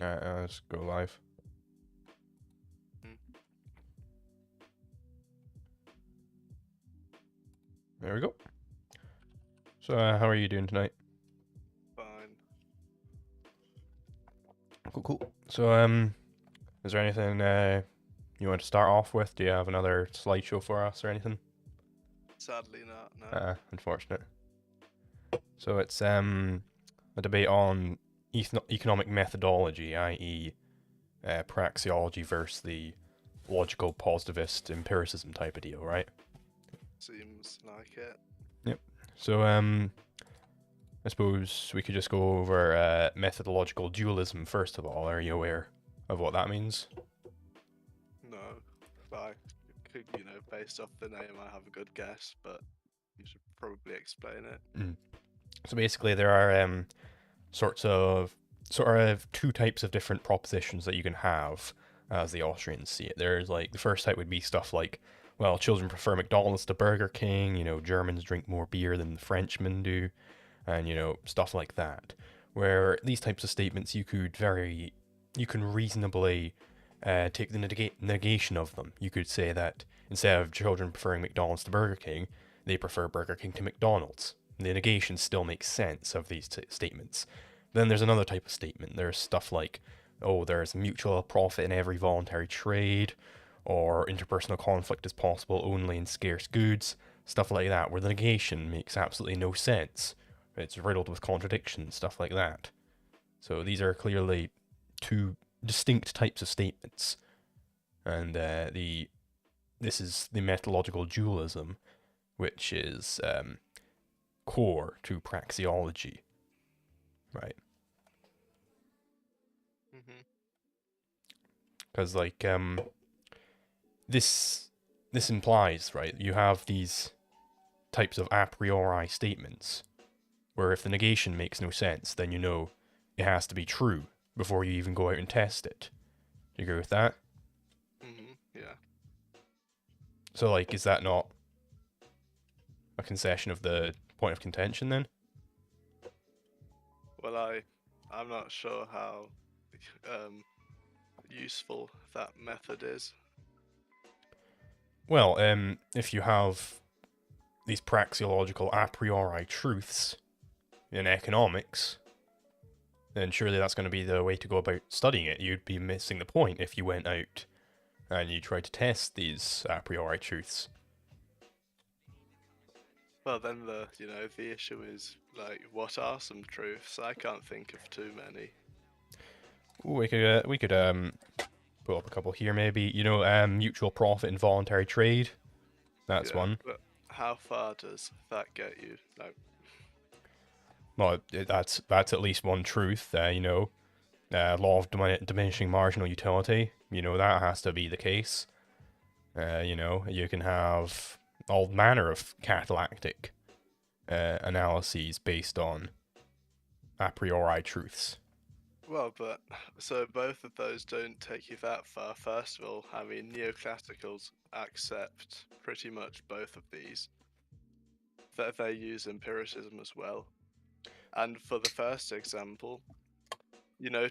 Alright, let's go live. There we go. So, how are you doing tonight? Fine. Cool. So, is there anything you want to start off with? Do you have another slideshow for us or anything? Sadly not, no. Unfortunate. So it's a debate on economic methodology, i.e., praxeology versus the logical positivist empiricism type of deal, right? Seems like it. Yep. So I suppose we could just go over methodological dualism first of all. Are you aware of what that means? No. I could, based off the name, I have a good guess, but you should probably explain it. So basically, there are sort of two types of different propositions that you can have as the Austrians see it. There's like the first type would be stuff like, well, children prefer McDonald's to Burger King. Germans drink more beer than the Frenchmen do, and stuff like that. Where these types of statements you can reasonably take the negation of them. You could say that instead of children preferring McDonald's to Burger King, they prefer Burger King to McDonald's. The negation still makes sense of these statements. Then there's another type of statement. There's stuff like, oh, there's mutual profit in every voluntary trade, or interpersonal conflict is possible only in scarce goods, stuff like that, where the negation makes absolutely no sense. It's riddled with contradictions, stuff like that. So these are clearly two distinct types of statements. And this is the methodological dualism, which is core to praxeology, right? Because this implies, right, you have these types of a priori statements where if the negation makes no sense, then you know it has to be true before you even go out and test it. Do you agree with that? Yeah. So is that not a concession of the point of contention then? Well, I'm not sure how useful that method is. Well, if you have these praxeological a priori truths in economics, then surely that's going to be the way to go about studying it. You'd be missing the point if you went out and you tried to test these a priori truths. Well, then the issue is, like, what are some truths? I can't think of too many. Ooh, we could pull up a couple here maybe. Mutual profit and voluntary trade. That's one. But how far does that get you? Like, Well, that's at least one truth. Law of diminishing marginal utility. That has to be the case. You can have all manner of catalactic analyses based on a priori truths. well, but so both of those don't take you that far. First of all, I mean, neoclassicals accept pretty much both of these. That they use empiricism as well. And for the first example,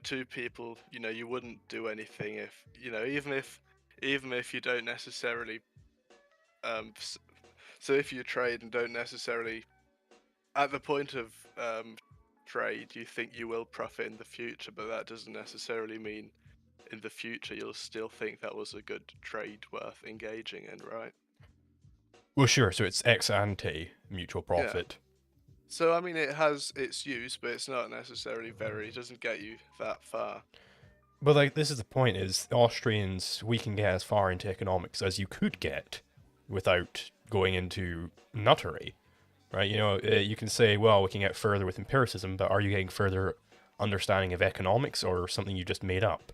two people, you wouldn't do anything if, even if you don't necessarily, so if you trade and don't necessarily, at the point of trade, you think you will profit in the future, but that doesn't necessarily mean in the future you'll still think that was a good trade worth engaging in, right? Well, sure. So it's ex ante mutual profit. Yeah. So I mean, it has its use, but it's not necessarily it doesn't get you that far. But this is the point: is Austrians, we can get as far into economics as you could get without going into nuttery, right? You can say, well, we can get further with empiricism, but are you getting further understanding of economics or something you just made up?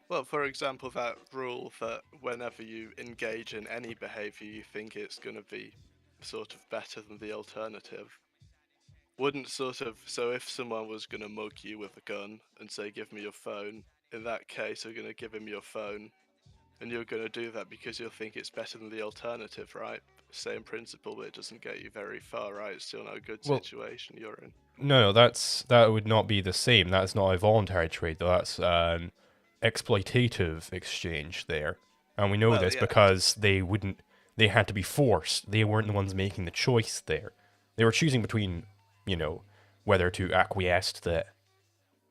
Well, for example, that rule that whenever you engage in any behavior, you think it's going to be sort of better than the alternative. Wouldn't so if someone was going to mug you with a gun and say, give me your phone, in that case, you're going to give him your phone, and you're going to do that because you'll think it's better than the alternative, right? Same principle, but it doesn't get you very far, right? It's still not a good Well, situation you're in. No, that would not be the same. That's not a voluntary trade, though. That's an exploitative exchange there. And we know Well, this yeah, because they had to be forced. They weren't the ones making the choice there. They were choosing between, whether to acquiesce to the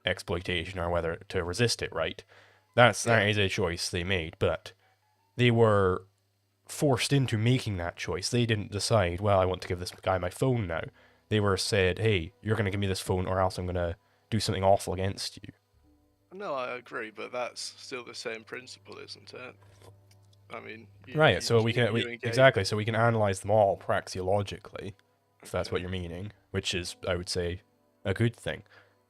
exploitation or whether to resist it, right? That yeah. is a choice they made, but they were forced into making that choice. They didn't decide, well, I want to give this guy my phone now. They were said, hey, you're going to give me this phone or else I'm going to do something awful against you. No, I agree, but that's still the same principle, isn't it? I mean, Right, so you engage. exactly, so we can analyze them all praxeologically, if that's what Okay. you're meaning, which is, I would say, a good thing.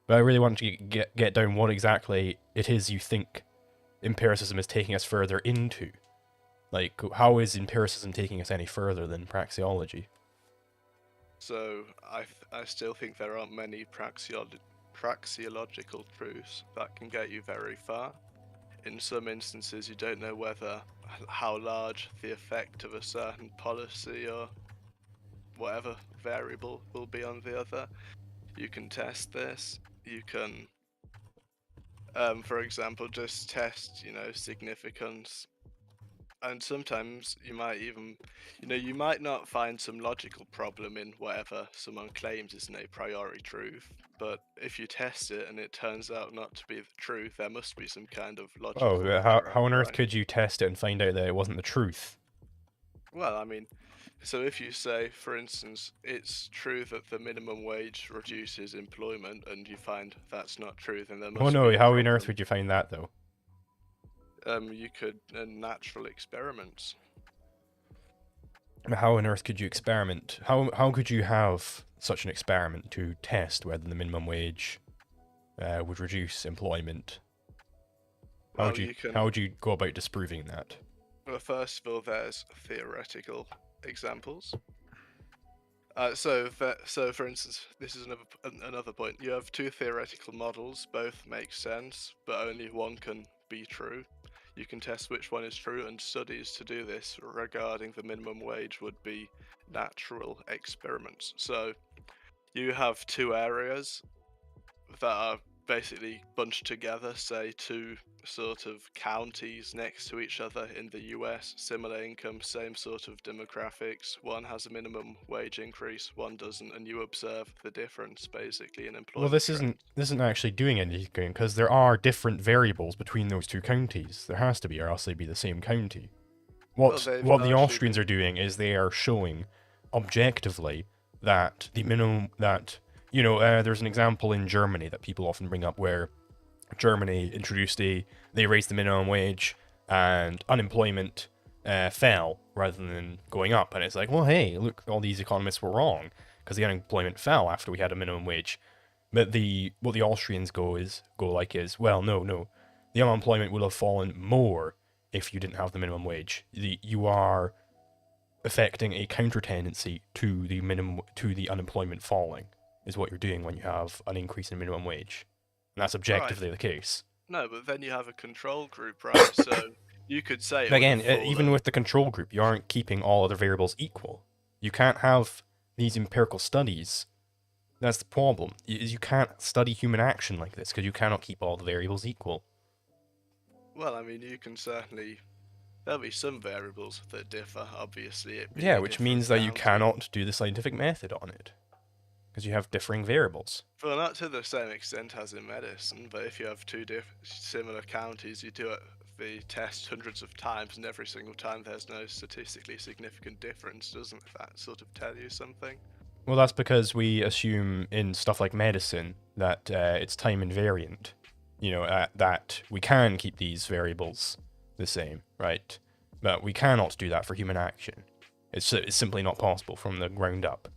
But I really want to get down what exactly it is you think empiricism is taking us further into. Like, how is empiricism taking us any further than praxeology? So I still think there aren't many praxeological truths that can get you very far. In some instances, you don't know how large the effect of a certain policy or whatever variable will be on the other. You can test this. You can, for example, just test, significance. And sometimes you might even, you might not find some logical problem in whatever someone claims is an a priori truth. But if you test it and it turns out not to be the truth, there must be some kind of Oh, logical how error, on earth right? could you test it and find out that it wasn't the truth? Well, I mean, so if you say, for instance, it's true that the minimum wage reduces employment, and you find that's not true, then there Oh must be no, a how on earth problem. would you find that though? You could natural experiments. How on earth could you experiment? How could you have such an experiment to test whether the minimum wage would reduce employment? Well, you How can. would you go about disproving that? Well, first of all, there's theoretical examples. So for instance, this is another point. You have two theoretical models, both make sense, but only one can be true. You can test which one is true, and studies to do this regarding the minimum wage would be natural experiments. So you have two areas that are basically bunched together, say two sort of counties next to each other in the US, similar income, same sort of demographics. One has a minimum wage increase, one doesn't, and you observe the difference basically in Well, employment trends. this isn't actually doing anything because there are different variables between those two counties. There has to be, or else they'd be the same county. Well, they've What the largely Austrians been. are doing is they are showing objectively that the minimum that there's an example in Germany that people often bring up where Germany they raised the minimum wage and unemployment fell rather than going up, and it's like, well, hey, look, all these economists were wrong because the unemployment fell after we had a minimum wage. But what the Austrians go like is, well, no, the unemployment would have fallen more if you didn't have the minimum wage. You are affecting a counter tendency to the unemployment falling is what you're doing when you have an increase in minimum wage, and that's Right. objectively the case. No, but then you have a control group, right? So you could say it would have Again, even fallen. with the control group, you aren't keeping all other variables equal. You can't have these empirical studies. That's the problem. You can't study human action like this because you cannot keep all the variables equal. Well, I mean, you can certainly. There'll be some variables that differ, obviously, it being Yeah, a which different means that you county. cannot do the scientific method on it because you have differing variables. Well, not to the same extent as in medicine, but if you have two similar counties, you do the test hundreds of times, and every single time there's no statistically significant difference. Doesn't that sort of tell you something? Well, that's because we assume in stuff like medicine that it's time invariant. That we can keep these variables the same, right? But we cannot do that for human action. It's simply not possible from the ground up.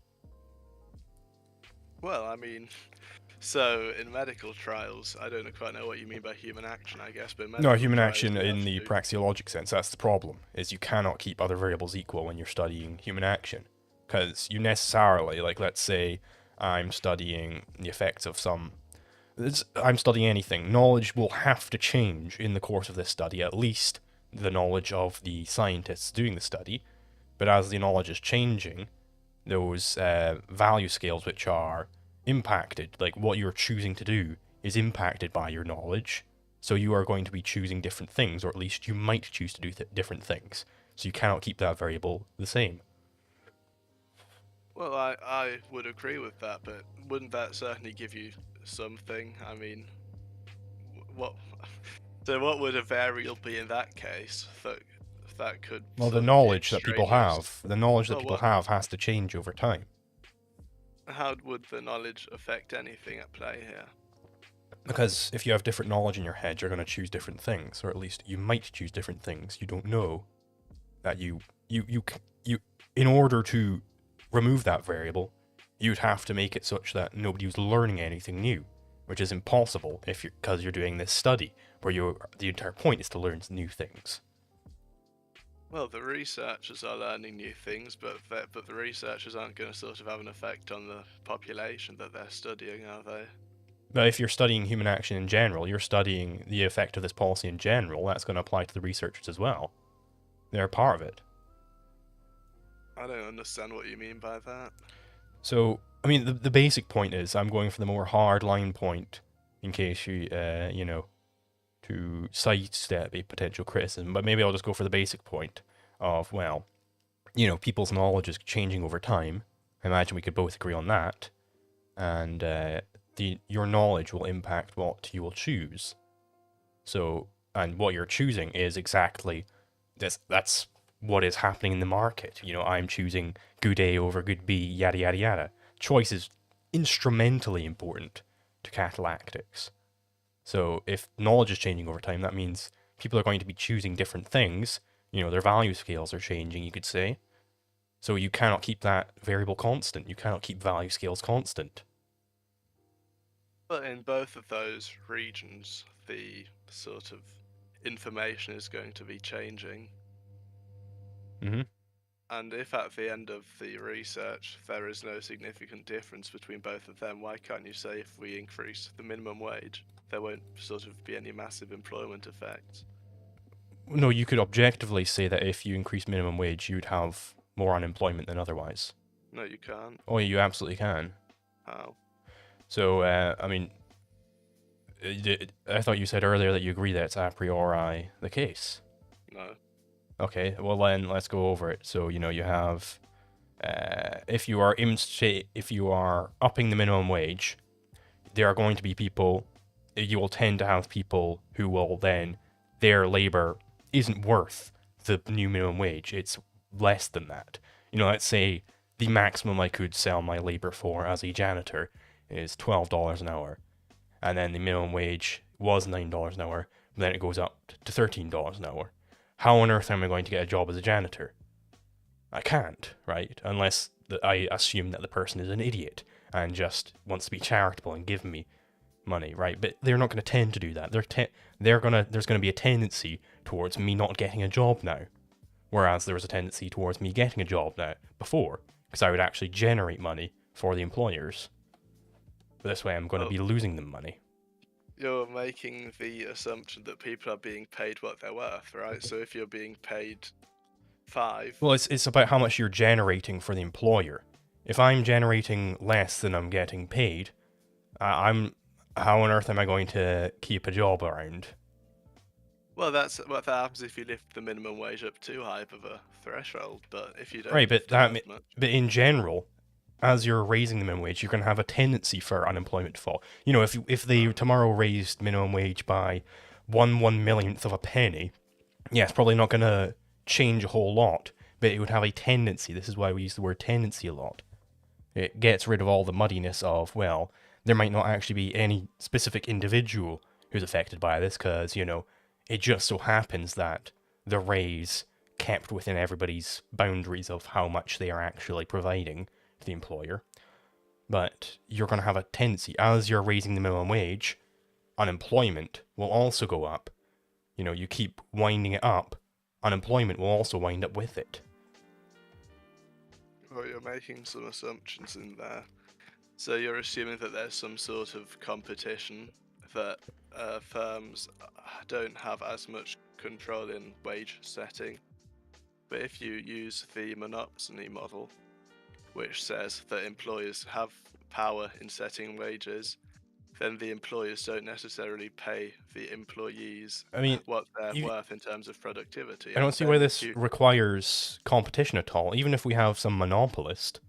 Well, I mean, so in medical trials, I don't quite know what you mean by human action, I guess, but in No, medical human trials action you in have the to. praxeologic sense, that's the problem, is you cannot keep other variables equal when you're studying human action. Because you necessarily, like, let's say I'm studying the effects of I'm studying anything. Knowledge will have to change in the course of this study, at least the knowledge of the scientists doing the study. But as the knowledge is changing, those value scales, which are impacted. Like, what you're choosing to do is impacted by your knowledge. So you are going to be choosing different things, or at least you might choose to do different things. So you cannot keep that variable the same. Well, I would agree with that, but wouldn't that certainly give you something? I mean, what? So what would a variable be in that case that could Well, the sort of be knowledge that people extraneous? Well, what? have has to change over time. How would the knowledge affect anything at play here? Because if you have different knowledge in your head, you're going to choose different things, or at least you might choose different things. You don't know that you in order to remove that variable, you'd have to make it such that nobody was learning anything new, which is impossible if because you're doing this study where the entire point is to learn new things. Well, the researchers are learning new things, but the researchers aren't going to sort of have an effect on the population that they're studying, are they? But if you're studying human action in general, you're studying the effect of this policy in general, that's going to apply to the researchers as well. They're part of it. I don't understand what you mean by that. So, I mean, the basic point is, I'm going for the more hard line point, in case you, to sidestep a potential criticism, but maybe I'll just go for the basic point of, well, people's knowledge is changing over time. I imagine we could both agree on that. And your knowledge will impact what you will choose. So, and what you're choosing is exactly this. That's what is happening in the market. I'm choosing good A over good B, yada yada yada. Choice is instrumentally important to catalactics. So if knowledge is changing over time, that means people are going to be choosing different things. Their value scales are changing, you could say. So you cannot keep that variable constant. You cannot keep value scales constant. But in both of those regions, the sort of information is going to be changing. Mm-hmm. And if at the end of the research there is no significant difference between both of them, why can't you say if we increase the minimum wage, there won't sort of be any massive employment effects? No, you could objectively say that if you increase minimum wage, you'd have more unemployment than otherwise. No, you can't. Oh, you absolutely can. How? So, I mean, I thought you said earlier that you agree that it's a priori the case. No. Okay, well then let's go over it. So, you have, if you are upping the minimum wage, there are going to be people, you will tend to have people who will then, their labor isn't worth the new minimum wage. It's less than that. Let's say the maximum I could sell my labor for as a janitor is $12 an hour. And then the minimum wage was $9 an hour, then it goes up to $13 an hour. How on earth am I going to get a job as a janitor? I can't, right? Unless I assume that the person is an idiot and just wants to be charitable and give me money, right? But they're not going to tend to do that. There's going to be a tendency towards me not getting a job now, whereas there was a tendency towards me getting a job now before, because I would actually generate money for the employers. But this way, I'm going to be losing them money. You're making the assumption that people are being paid what they're worth, right? So if you're being paid 5... Well, it's about how much you're generating for the employer. If I'm generating less than I'm getting paid, how on earth am I going to keep a job around? Well, that's what happens if you lift the minimum wage up too high of a threshold, but if you don't Right, lift but it as much... but in general, as you're raising the minimum wage, you're going to have a tendency for unemployment to fall. If they tomorrow raised minimum wage by 1/1,000,000th of a penny, yeah, it's probably not going to change a whole lot, but it would have a tendency. This is why we use the word tendency a lot. It gets rid of all the muddiness of, well, there might not actually be any specific individual who's affected by this, because, it just so happens that the raise kept within everybody's boundaries of how much they are actually providing to the employer. But you're going to have a tendency, as you're raising the minimum wage, unemployment will also go up. You keep winding it up, unemployment will also wind up with it. Well, you're making some assumptions in there. So you're assuming that there's some sort of competition, that firms don't have as much control in wage setting. But if you use the Monopsony Model, which says that employers have power in setting wages, then the employers don't necessarily pay the employees I mean, what they're you, worth in terms of productivity. I don't And see why then if this you, requires competition at all. Even if we have some monopolist,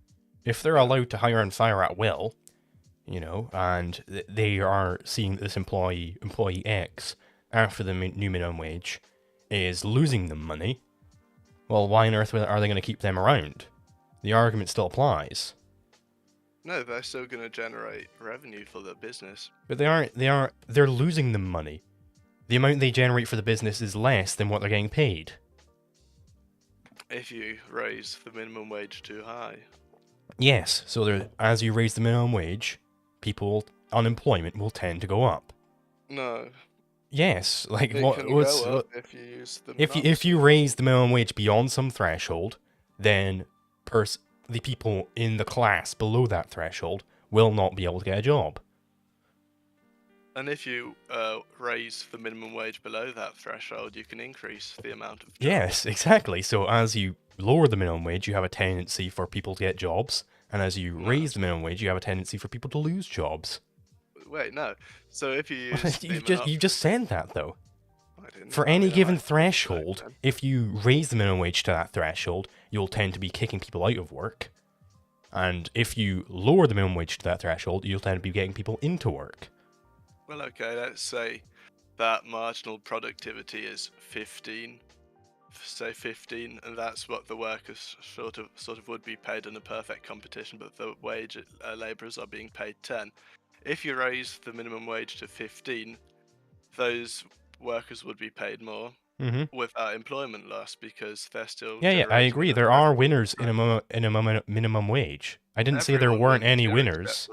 if they're yeah, allowed to hire and fire at will, and they are seeing that this employee X, after the new minimum wage, is losing them money, well, why on earth are they going to keep them around? The argument still applies. no, they're still going to generate revenue for the business. But they're losing them money. The amount they generate for the business is less than what they're getting paid. If you raise the minimum wage too high. Yes, so as you raise the minimum wage, unemployment will tend to go up. No, Yes, like it can go up if you use the if you raise the minimum wage beyond some threshold, then the people in the class below that threshold will not be able to get a job. And if you raise the minimum wage below that threshold, you can increase the amount of jobs. Yes, exactly. So as you lower the minimum wage, you have a tendency for people to get jobs, and as you raise the minimum wage, you have a tendency for people to lose jobs. Wait, no. So if you use you just said that though. I didn't. For any given threshold, if you raise the minimum wage to that threshold, you'll tend to be kicking people out of work. And if you lower the minimum wage to that threshold, you'll tend to be getting people into work. Well, okay, let's say that marginal productivity is 15. Say 15, and that's what the workers sort of would be paid in a perfect competition, but the wage labourers are being paid 10. If you raise the minimum wage to 15, those workers would be paid more without employment loss because they're still. Yeah, I agree. There are winners in a minimum wage. I didn't say there weren't any winners.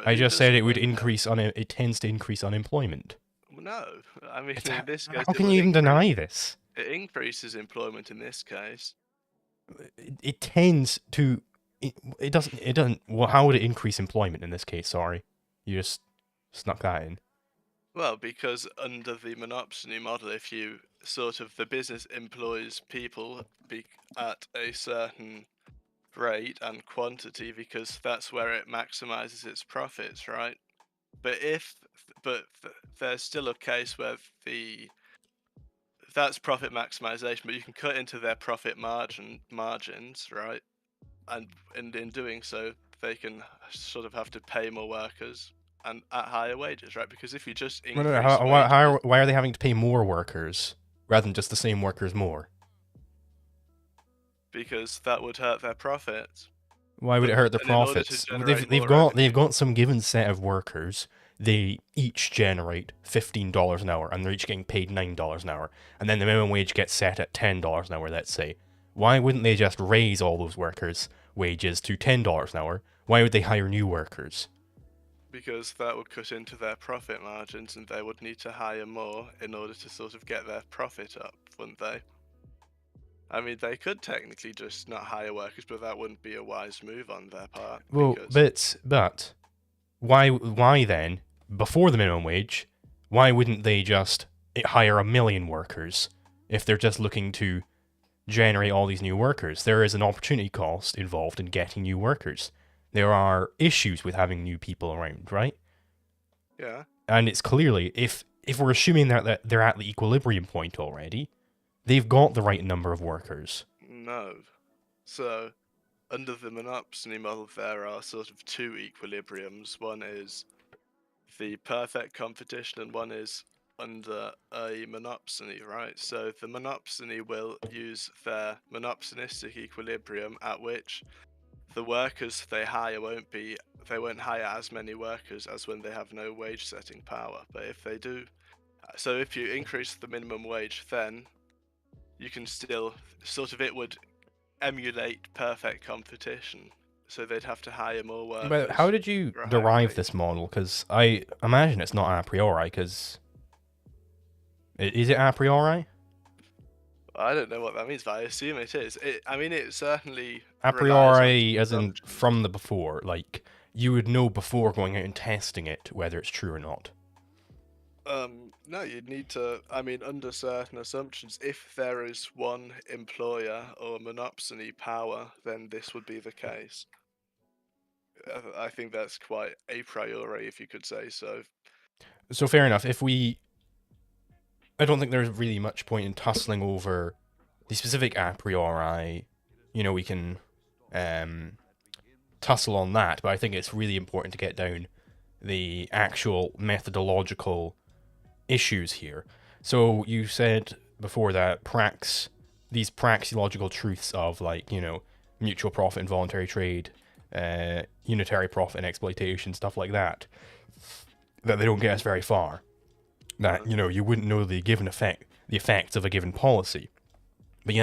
I just said it would increase it tends to increase unemployment. No, I mean in this case. How can you even deny this? It increases employment in this case. It tends to. It doesn't. Well, how would it increase employment in this case? Sorry, you just snuck that in. Well, because under the Monopsony Model, if you the business employs people at a certain rate and quantity because that's where it maximizes its profits, right? But there's still a case where that's profit maximization, but you can cut into their profit margins, right? And in doing so, they can sort of have to pay more workers and at higher wages, right? Because if you just increase wages, why are they having to pay more workers rather than just the same workers more? Because that would hurt their profits. Why would it hurt their profits? They've got some given set of workers. They each generate $15 an hour, and they're each getting paid $9 an hour. And then the minimum wage gets set at $10 an hour, let's say. Why wouldn't they just raise all those workers' wages to $10 an hour? Why would they hire new workers? Because that would cut into their profit margins, and they would need to hire more in order to sort of get their profit up, wouldn't they? I mean, they could technically just not hire workers, but that wouldn't be a wise move on their part. Well, but why then, before the minimum wage, why wouldn't they just hire 1 million workers if they're just looking to generate all these new workers? There is an opportunity cost involved in getting new workers. There are issues with having new people around, right? Yeah. And it's clearly, if we're assuming that they're at the equilibrium point already, they've got the right number of workers. No. So, under the Monopsony Model, there are sort of two equilibriums. One is the perfect competition, and one is under a monopsony, right? So the monopsony will use their monopsonistic equilibrium at which the workers they hire they won't hire as many workers as when they have no wage setting power. But if they do, so if you increase the minimum wage, then you can still it would emulate perfect competition. So they'd have to hire more workers. But how did you derive this model? Because I imagine it's not a priori, because... Is it a priori? I don't know what that means, but I assume it is. I mean, it certainly... A priori, as in from the before. Like, you would know before going out and testing it whether it's true or not. No, you'd need to... I mean, under certain assumptions, if there is one employer or monopsony power, then this would be the case. I think that's quite a priori, if you could say so. So fair enough. I don't think there's really much point in tussling over the specific a priori. We can tussle on that, but I think it's really important to get down the actual methodological issues here. So you said before that these praxeological truths of mutual profit and voluntary trade, unitary profit and exploitation, stuff like that they don't get us very far. That you wouldn't know the effects of a given policy, but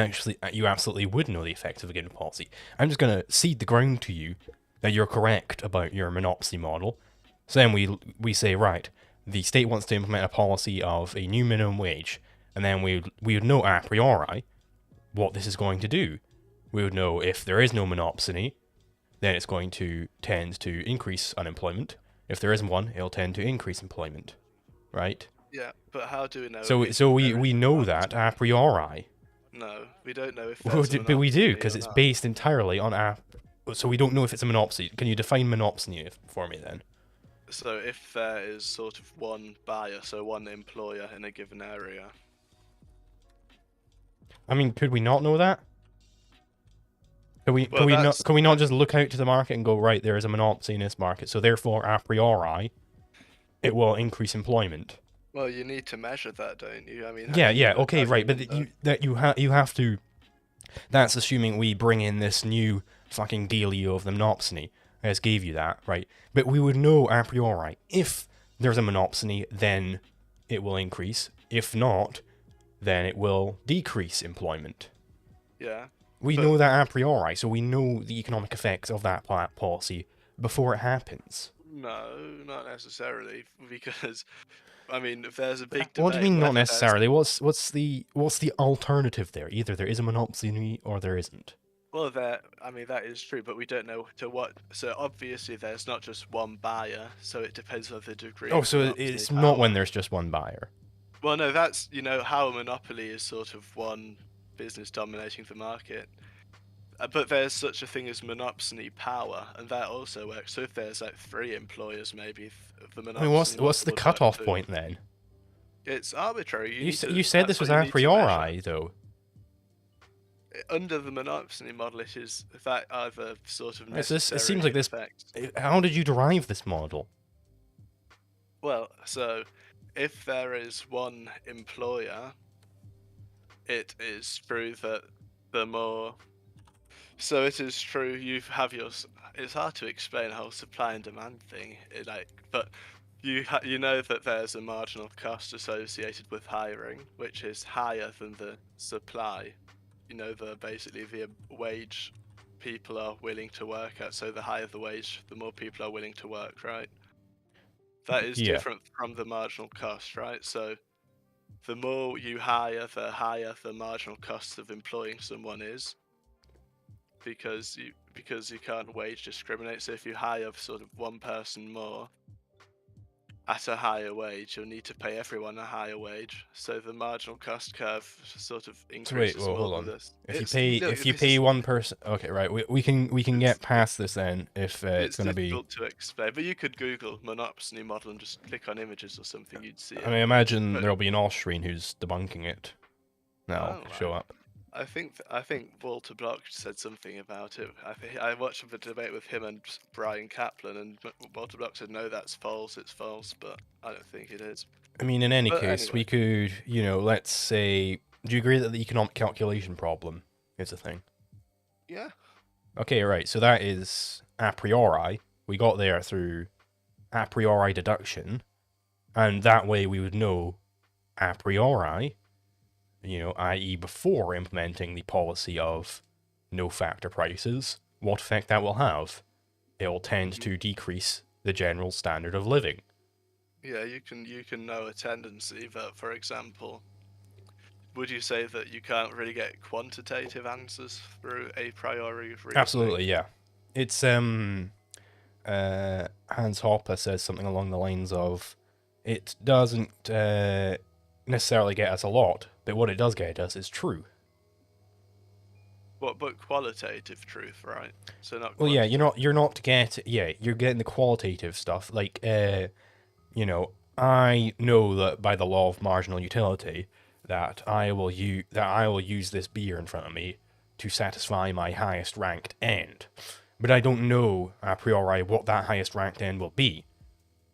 you absolutely would know the effects of a given policy. I'm just gonna cede the ground to you that you're correct about your monopsony model. So then we say, right, the state wants to implement a policy of a new minimum wage, and then we would know a priori what this is going to do. We would know if there is no monopsony, then it's going to tend to increase unemployment. If there isn't one, it'll tend to increase employment, right? Yeah, but how do we know? So we know that a priori. No, we don't know if Well, there's a but we do, monopsony because or it's not. based entirely on a. So we don't know if it's a monopsony. Can you define monopsony for me then? So if there is sort of one buyer, so one employer in a given area. I mean, could we not know that? Can we Well, not just look out to the market and go, right, there is a monopsony in this market, so therefore a priori it will increase employment. Well, you need to measure that, don't you? I mean, Yeah, okay, right, but you have to. That's assuming we bring in this new fucking dealio of the monopsony. I just gave you that, right? But we would know a priori if there's a monopsony, then it will increase. If not, then it will decrease employment. Yeah. We know that a priori, so we know the economic effects of that policy before it happens. No, not necessarily, because I mean, if there's a big debate. What do you mean, not whether necessarily? What's the alternative there? Either there is a monopsony or there isn't. Well, I mean, that is true, but we don't know to what. So obviously, there's not just one buyer, so it depends on the degree. Oh, of so monopsony it's power. not when there's just one buyer. Well, no, that's how a monopoly is sort of one business dominating the market. But there's such a thing as monopsony power, and that also works. So if there's like 3 employers, maybe the monopsony. I mean, what's the cutoff point then? It's arbitrary. You said this was a priori, though. Under the monopsony model, it is that either sort of necessary. It seems like this. How did you derive this model? Well, so if there is one employer, it is true that the more. So it is true you have your. It's hard to explain the whole supply and demand thing. But you know that there's a marginal cost associated with hiring, which is higher than the supply. Basically the wage people are willing to work at. So the higher the wage, the more people are willing to work, right? That is different from the marginal cost, right? So the more you hire, the higher the marginal cost of employing someone is. Because you can't wage discriminate. So if you hire sort of one person more at a higher wage, you'll need to pay everyone a higher wage. So the marginal cost curve sort of increases more hold on. than this. If you pay one person, okay, right, we can get past this then. If it's going to be difficult to explain, but you could Google Monopsony Model and just click on images or something, you'd see it. I mean, imagine there'll be an Austrian who's debunking it. Now show up. I think Walter Block said something about it. I watched the debate with him and Brian Kaplan, and Walter Block said, no, that's false, it's false, but I don't think it is. I mean, in any case, we could, let's say, do you agree that the economic calculation problem is a thing? Yeah. Okay, right, so that is a priori. We got there through a priori deduction, and that way we would know a priori, i.e. before implementing the policy of no factor prices, what effect that will have. It will tend to decrease the general standard of living. Yeah, you can know a tendency that, for example, would you say that you can't really get quantitative answers through a priori reasoning? Absolutely, yeah. It's Hans Hoppe says something along the lines of, it doesn't necessarily get us a lot, but what it does get us is true. But qualitative truth, right? So not Well, yeah, quantitative. you're getting the qualitative stuff. Like, I know that by the law of marginal utility that I will use this beer in front of me to satisfy my highest ranked end. But I don't know a priori what that highest ranked end will be,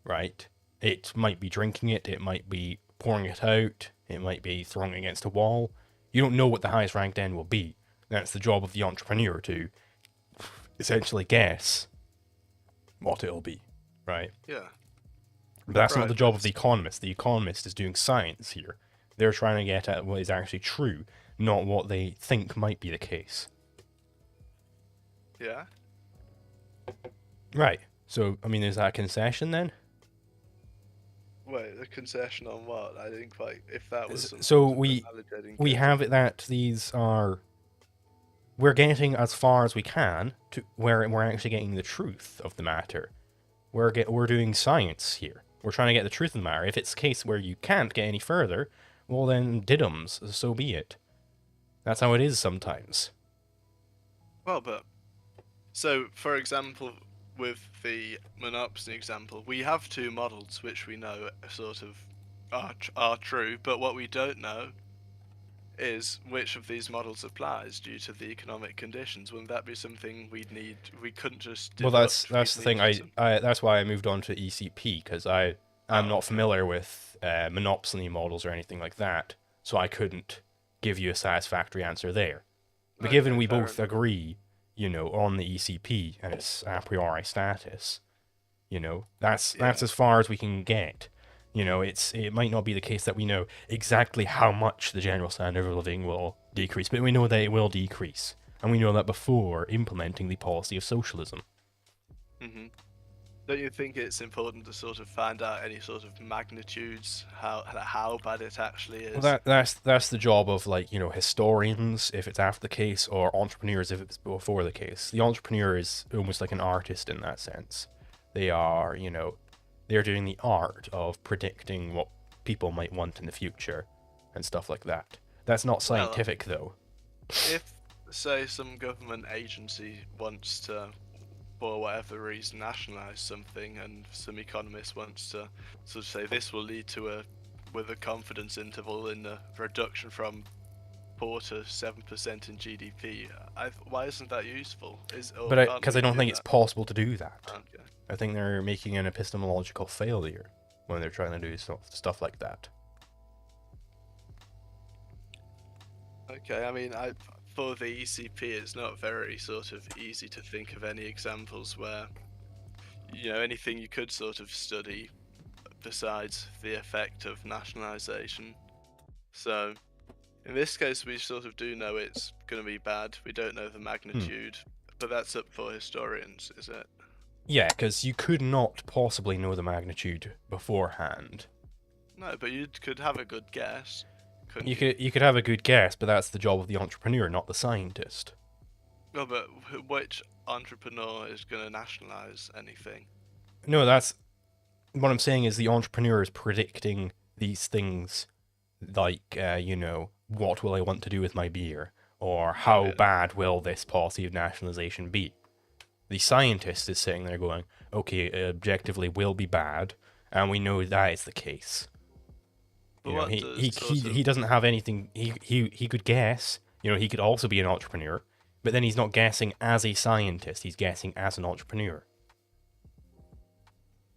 right? It might be drinking it, it might be pouring it out, it might be throwing it against a wall. You don't know what the highest ranked end will be. That's the job of the entrepreneur to essentially guess what it'll be, right? Yeah. But that's not Right. the job of the economist. The economist is doing science here. They're trying to get at what is actually true, not what they think might be the case. Yeah. Right. So, I mean, is that a concession then? Wait, a concession on what? I didn't quite. If that was some So sort of analogy, I didn't we get it. have it that we're getting as far as we can to where we're actually getting the truth of the matter. We're doing science here. We're trying to get the truth of the matter. If it's a case where you can't get any further, well then diddums, so be it. That's how it is sometimes. Well, but so for example, with the monopsony example, we have two models which we know sort of are true, but what we don't know is which of these models applies due to the economic conditions. Wouldn't that be something we'd need? We couldn't just Well, deduct. that's We'd the need thing. some. That's why I moved on to ECP because I'm Oh, not okay. familiar with monopsony models or anything like that, so I couldn't give you a satisfactory answer there. But given Okay, we fair both enough. agree, on the ECP and its a priori status, that's Yeah. as far as we can get. It might not be the case that we know exactly how much the general standard of living will decrease, but we know that it will decrease, and we know that before implementing the policy of socialism. hmm Don't you think it's important to sort of find out any sort of magnitudes, how bad it actually Well, is? that's the job of historians if it's after the case, or entrepreneurs if it's before the case. The entrepreneur is almost like an artist in that sense. They are they're doing the art of predicting what people might want in the future and stuff like that. That's not Well, scientific though. if say some government agency wants to, for whatever reason, nationalize something, and some economist wants to sort of say this will lead to with a confidence interval in the reduction from 4 to 7% in GDP. Why isn't that useful? Or But can't because I we don't do think it's that? possible to do that. Okay. I think they're making an epistemological failure when they're trying to do stuff like that. Okay. I mean, for the ECP, it's not very sort of easy to think of any examples where anything you could sort of study besides the effect of nationalization. So in this case, we sort of do know it's going to be bad. We don't know the Hmm. magnitude, but that's up for historians, is it? Yeah, because you could not possibly know the magnitude beforehand. No, but you could have a good guess, couldn't You you? could have a good guess, but that's the job of the entrepreneur, not the scientist. Well, but which entrepreneur is going to nationalize anything? No, that's what I'm saying is the entrepreneur is predicting these things like what will I want to do with my beer, or Oh how yeah. bad will this policy of nationalization be. The scientist is sitting there going, okay, it objectively will be bad, and we know that is the case. But what He does he he, sort of he doesn't have anything. He could guess. He could also be an entrepreneur, but then he's not guessing as a scientist. He's guessing as an entrepreneur.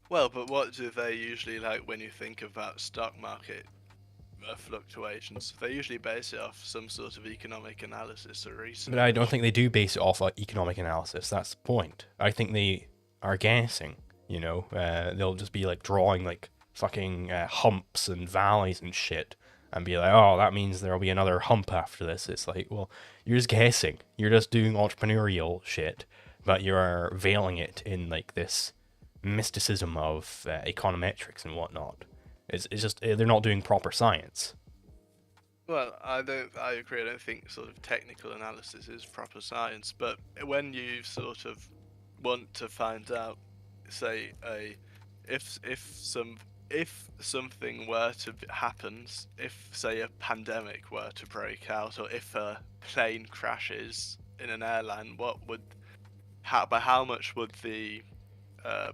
well, but what do they usually like when you think about stock market fluctuations? They usually base it off some sort of economic analysis or But I don't research. think they do base it off economic analysis. That's the point. I think they are guessing. They'll just be like drawing like fucking humps and valleys and shit, and be like, oh, that means there'll be another hump after this. It's like, well, you're just guessing. You're just doing entrepreneurial shit, but you're veiling it in like this mysticism of econometrics and whatnot. It's just they're not doing proper science. Well, I agree. I don't think sort of technical analysis is proper science, but when you sort of want to find out, say, if some if something were to happen, if say a pandemic were to break out, or if a plane crashes in an airline, by how much would the uh,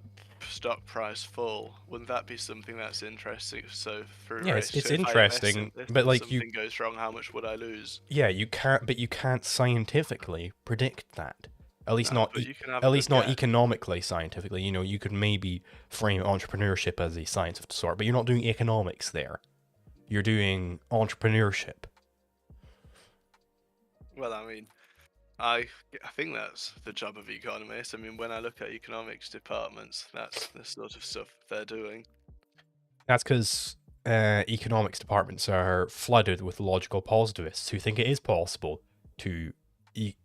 stock price fall? Wouldn't that be something that's interesting? So through Yeah, risk, it's so if I invest in interesting, this but and like something goes wrong, how much would I lose? you can't scientifically predict that. At least No, not, but you can have at a least good not guess. economically scientifically. You know, you could maybe frame entrepreneurship as a science of the sort, but you're not doing economics there. You're doing entrepreneurship. Well, I mean, I think that's the job of economists. I mean, when I look at economics departments, that's the sort of stuff they're doing. That's because economics departments are flooded with logical positivists who think it is possible to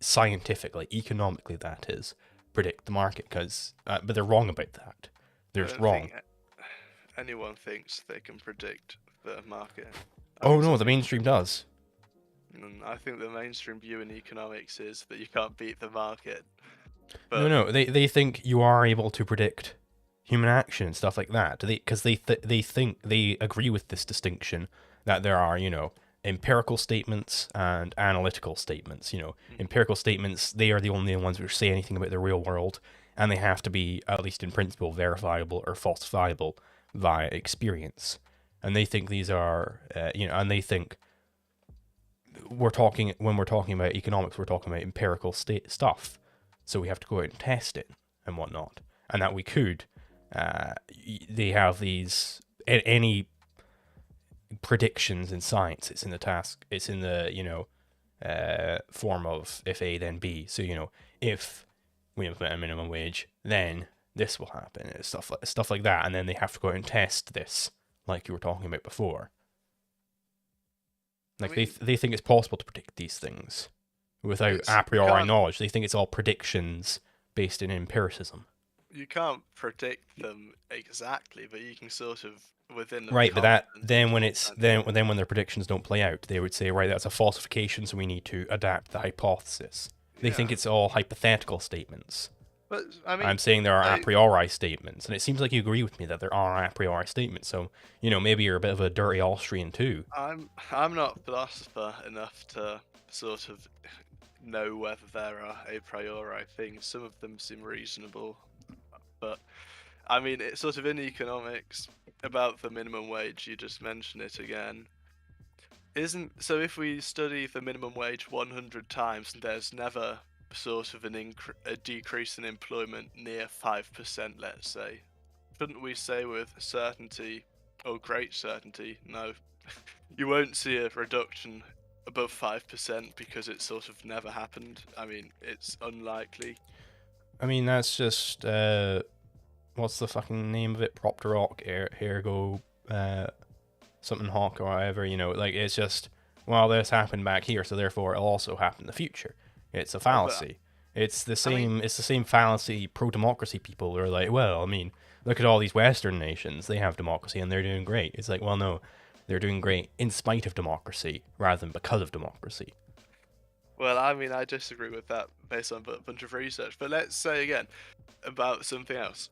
scientifically, economically, that is, predict the market. But they're wrong about that. They're I just don't wrong. think anyone thinks they can predict the market. I Oh think no, some the people mainstream does. I think the mainstream view in economics is that you can't beat the market. No, But no, they think you are able to predict human action and stuff like that. They think they agree with this distinction that there are, you know, empirical statements and analytical statements. You know, empirical statements, they are the only ones which say anything about the real world, and they have to be, at least in principle, verifiable or falsifiable via experience. And they think these are, and they think when we're talking about economics, we're talking about empirical stuff. So we have to go out and test it and whatnot, and that we could. They have these any predictions in science. It's in the task. It's in the form of if A then B. So if we implement a minimum wage, then this will happen. And stuff like that, and then they have to go out and test this, like you were talking about before. I Like mean, they think it's possible to predict these things without a you priori can't knowledge. They think it's all predictions based in empiricism. predict them exactly, but you can sort of within them Right, but that confidently then when talk it's about it. then when their predictions don't play out, they would say, right, that's a falsification, so we need to adapt the hypothesis. They think Yeah, it's all hypothetical statements. but I mean, I'm saying there are a they, priori statements, and it seems like you agree with me that there are a priori statements. So maybe you're a bit of a dirty Austrian too. I'm not philosopher enough to sort of know whether there are a priori things. Some of them seem reasonable, but I mean, it's sort of in economics about the minimum wage. You just mentioned it again. Isn't so? If we study the minimum wage 100 times, and there's never sort of a decrease in employment near 5%, let's say, shouldn't we say with certainty, or great certainty, no, you won't see a reduction above 5% because it sort of never happened? I mean, it's unlikely. I mean, that's just what's the fucking name of it? Propter ergo something hawk or whatever. Like it's just well, this happened back here, so therefore it'll also happen in the future. It's a No, but fallacy. It's the I mean, same. It's the same fallacy. Pro-democracy people are like, well, I mean, look at all these Western nations. They have democracy and they're doing great. It's like, well, no, they're doing great in spite of democracy rather than because of democracy. I disagree with that based on a bunch of research. But let's say again about something else.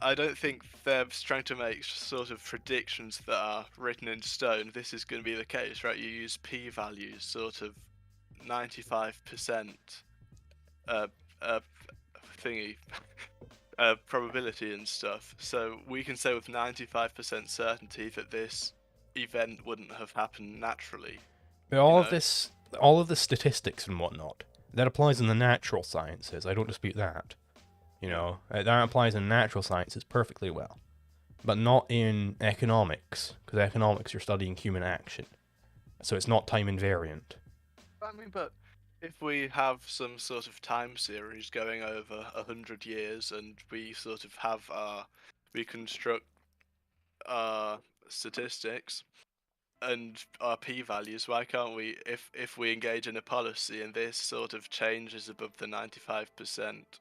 I don't think they're trying to make sort of predictions that are written in stone. This is going to be the case, right? You use p-values, sort of 95% uh, uh, thingy probability and stuff. So we can say with 95% certainty that this event wouldn't have happened naturally. But You know? all of the statistics and whatnot, that applies in the natural sciences. I don't dispute that. Yeah. That applies in natural sciences perfectly well, but not in economics, because economics you're studying human action, so it's not time invariant. But if we have some sort of time series going over 100 years, and we sort of we construct our statistics and our p-values, why can't we, if we engage in a policy and this sort of changes above the 95%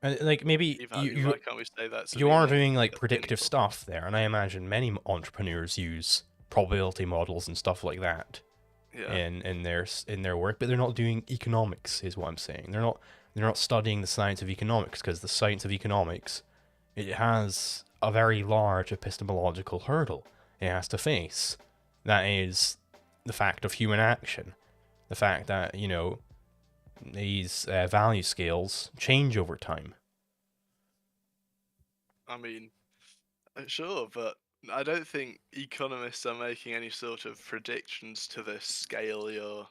And like maybe p-value, why can't we say that's a you are meaning doing like that's predictive meaningful? stuff there, and I imagine many entrepreneurs use probability models and stuff like that Yeah. in their work, but they're not doing economics, is what I'm saying. They're not studying the science of economics, because the science of economics, it has a very large epistemological hurdle it has to face. That is the fact of human action. The fact that, these value scales change over time. I mean, sure, but I don't think economists are making any sort of predictions to this scale you're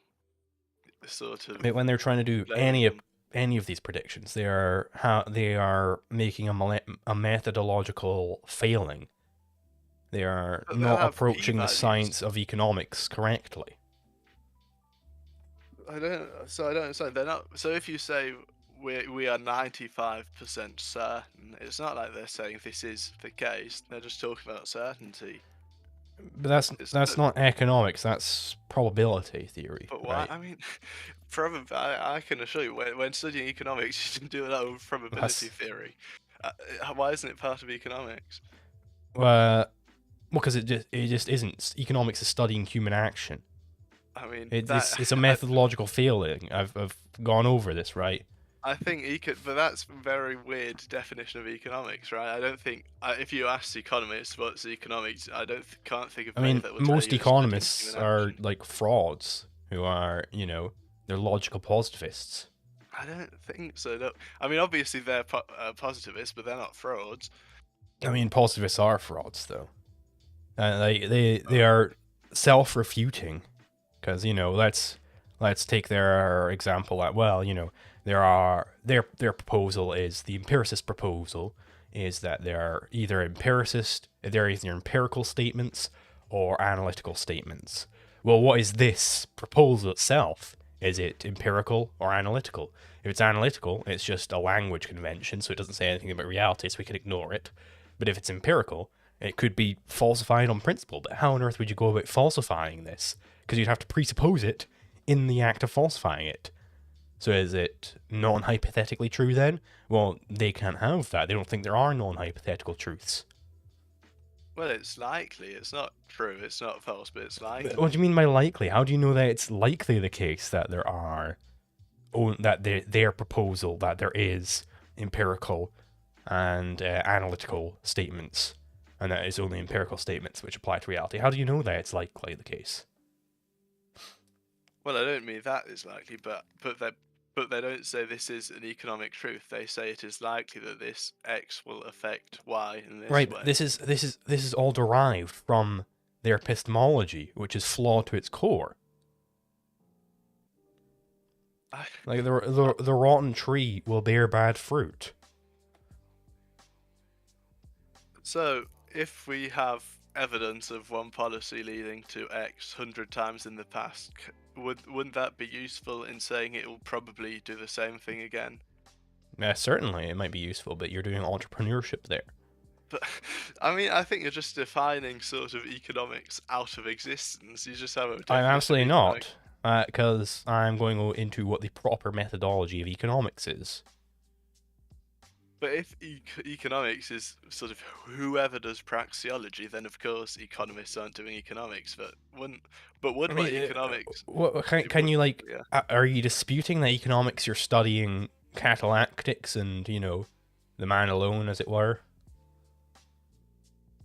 sort of When they're trying to do laying. any of these predictions, they are making a methodological failing. They are But they'll not have approaching the p-values. science of economics correctly. I don't understand. They're not. So if you say we are 95% certain, it's not like they're saying this is the case. They're just talking about certainty. But that's not economics. That's probability theory, But why? right? I mean, I can assure you, when studying economics, you can do a lot of probability That's theory. Why isn't it part of economics? well, because it just isn't. Economics is studying human action. I mean, It's a methodological failing. I've gone over this, right? I think but that's a very weird definition of economics, right? I don't think if you ask economists what's economics, can't think of I many mean, that would tell most you it's studying economists human are action. like frauds who are, they're logical positivists. I don't think so. No. I mean, obviously they're positivists, but they're not frauds. I mean, positivists are frauds, though. They are self-refuting, because let's take their example at their proposal is the empiricist proposal is that they're either empirical statements or analytical statements. Well, what is this proposal itself? Is it empirical or analytical? If it's analytical, it's just a language convention, so it doesn't say anything about reality, so we can ignore it. But if it's empirical, it could be falsified on principle. But how on earth would you go about falsifying this? Because you'd have to presuppose it in the act of falsifying it. So is it non-hypothetically true then? Well, they can't have that. They don't think there are non-hypothetical truths. Well, it's likely. It's not true. It's not false, but it's likely. What do you mean by likely? How do you know that it's likely the case that there are, that their proposal that there is empirical and analytical statements, and that it's only empirical statements which apply to reality? How do you know that it's likely the case? Well, I don't mean that is likely, but they don't say this is an economic truth. They say it is likely that this X will affect Y in this Right, way. this is all derived from their epistemology, which is flawed to its core. Like the rotten tree will bear bad fruit. So, if we have evidence of one policy leading to X 100 times in the past, wouldn't that be useful in saying it will probably do the same thing again? Certainly, it might be useful, but you're doing entrepreneurship there. But I mean, I think you're just defining sort of economics out of existence. You just have a definition I'm absolutely of economics. not, because I'm going into what the proper methodology of economics is. But if economics is sort of whoever does praxeology, then of course economists aren't doing economics. But would I my mean, economics? can you Yeah. are you disputing that economics you're studying catalactics and the man alone, as it were?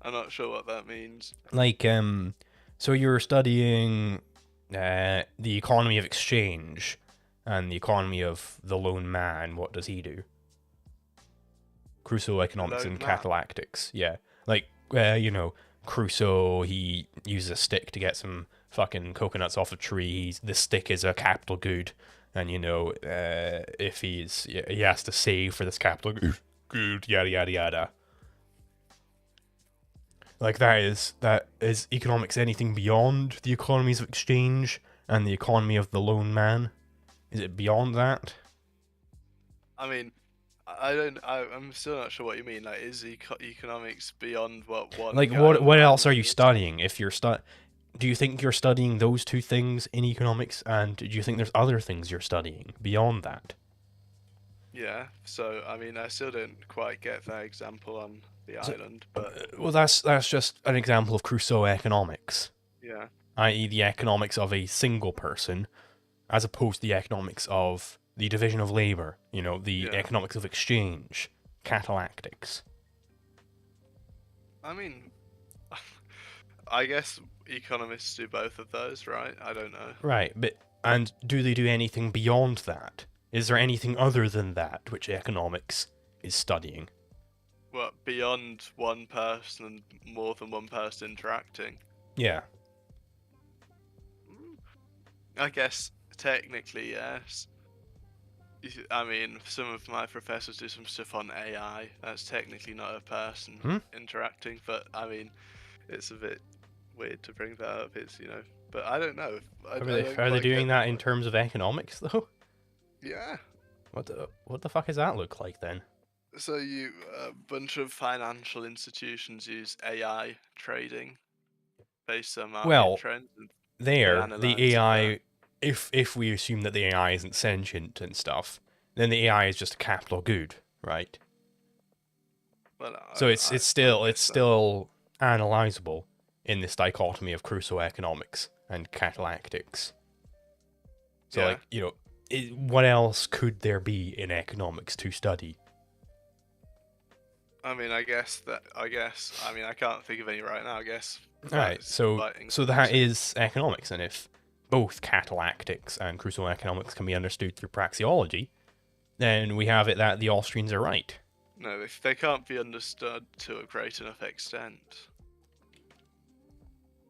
I'm not sure what that means. So you're studying the economy of exchange and the economy of the lone man. What does he do? Crusoe economics and catalactics. Yeah. Crusoe, he uses a stick to get some fucking coconuts off a tree. The stick is a capital good. And, if he has to save for this capital good, yada, yada, yada. Like, that is economics anything beyond the economies of exchange and the economy of the lone man? Is it beyond that? I mean, I'm still not sure what you mean. Like, is economics beyond what one? Like, what else are you studying? If you're do you think you're studying those two things in economics, and do you think there's other things you're studying beyond that? Yeah. So I mean, I still don't quite get that example on the island, but Well, that's just an example of Crusoe economics, yeah. i.e., the economics of a single person, as opposed to the economics of the division of labor. The economics of exchange, catalactics. I mean, I guess economists do both of those, right? I don't know. Right, and do they do anything beyond that? Is there anything other than that which economics is studying? Well, beyond one person and more than one person interacting. Yeah. I guess technically, yes. I mean, some of my professors do some stuff on AI. That's technically not a person interacting, but I mean, it's a bit weird to bring that up. It's, but I don't know. I don't Are they quite doing get that in terms of economics though? Yeah. What the fuck does that look like then? So a bunch of financial institutions use AI trading based on market Well, trends, and they the analyze that. AI, if we assume that the AI isn't sentient and stuff, then the AI is just a capital good, right? Well, So I it's guess so. still analyzable in this dichotomy of Crusoe economics and catalactics. So Yeah. like, what else could there be in economics to study? I mean, I mean, I can't think of any right now. I guess All right, that's quite so that inclusive. is economics, and if both catalactics and Crusoe economics can be understood through praxeology, then we have it that the Austrians are right. No, they can't be understood to a great enough extent.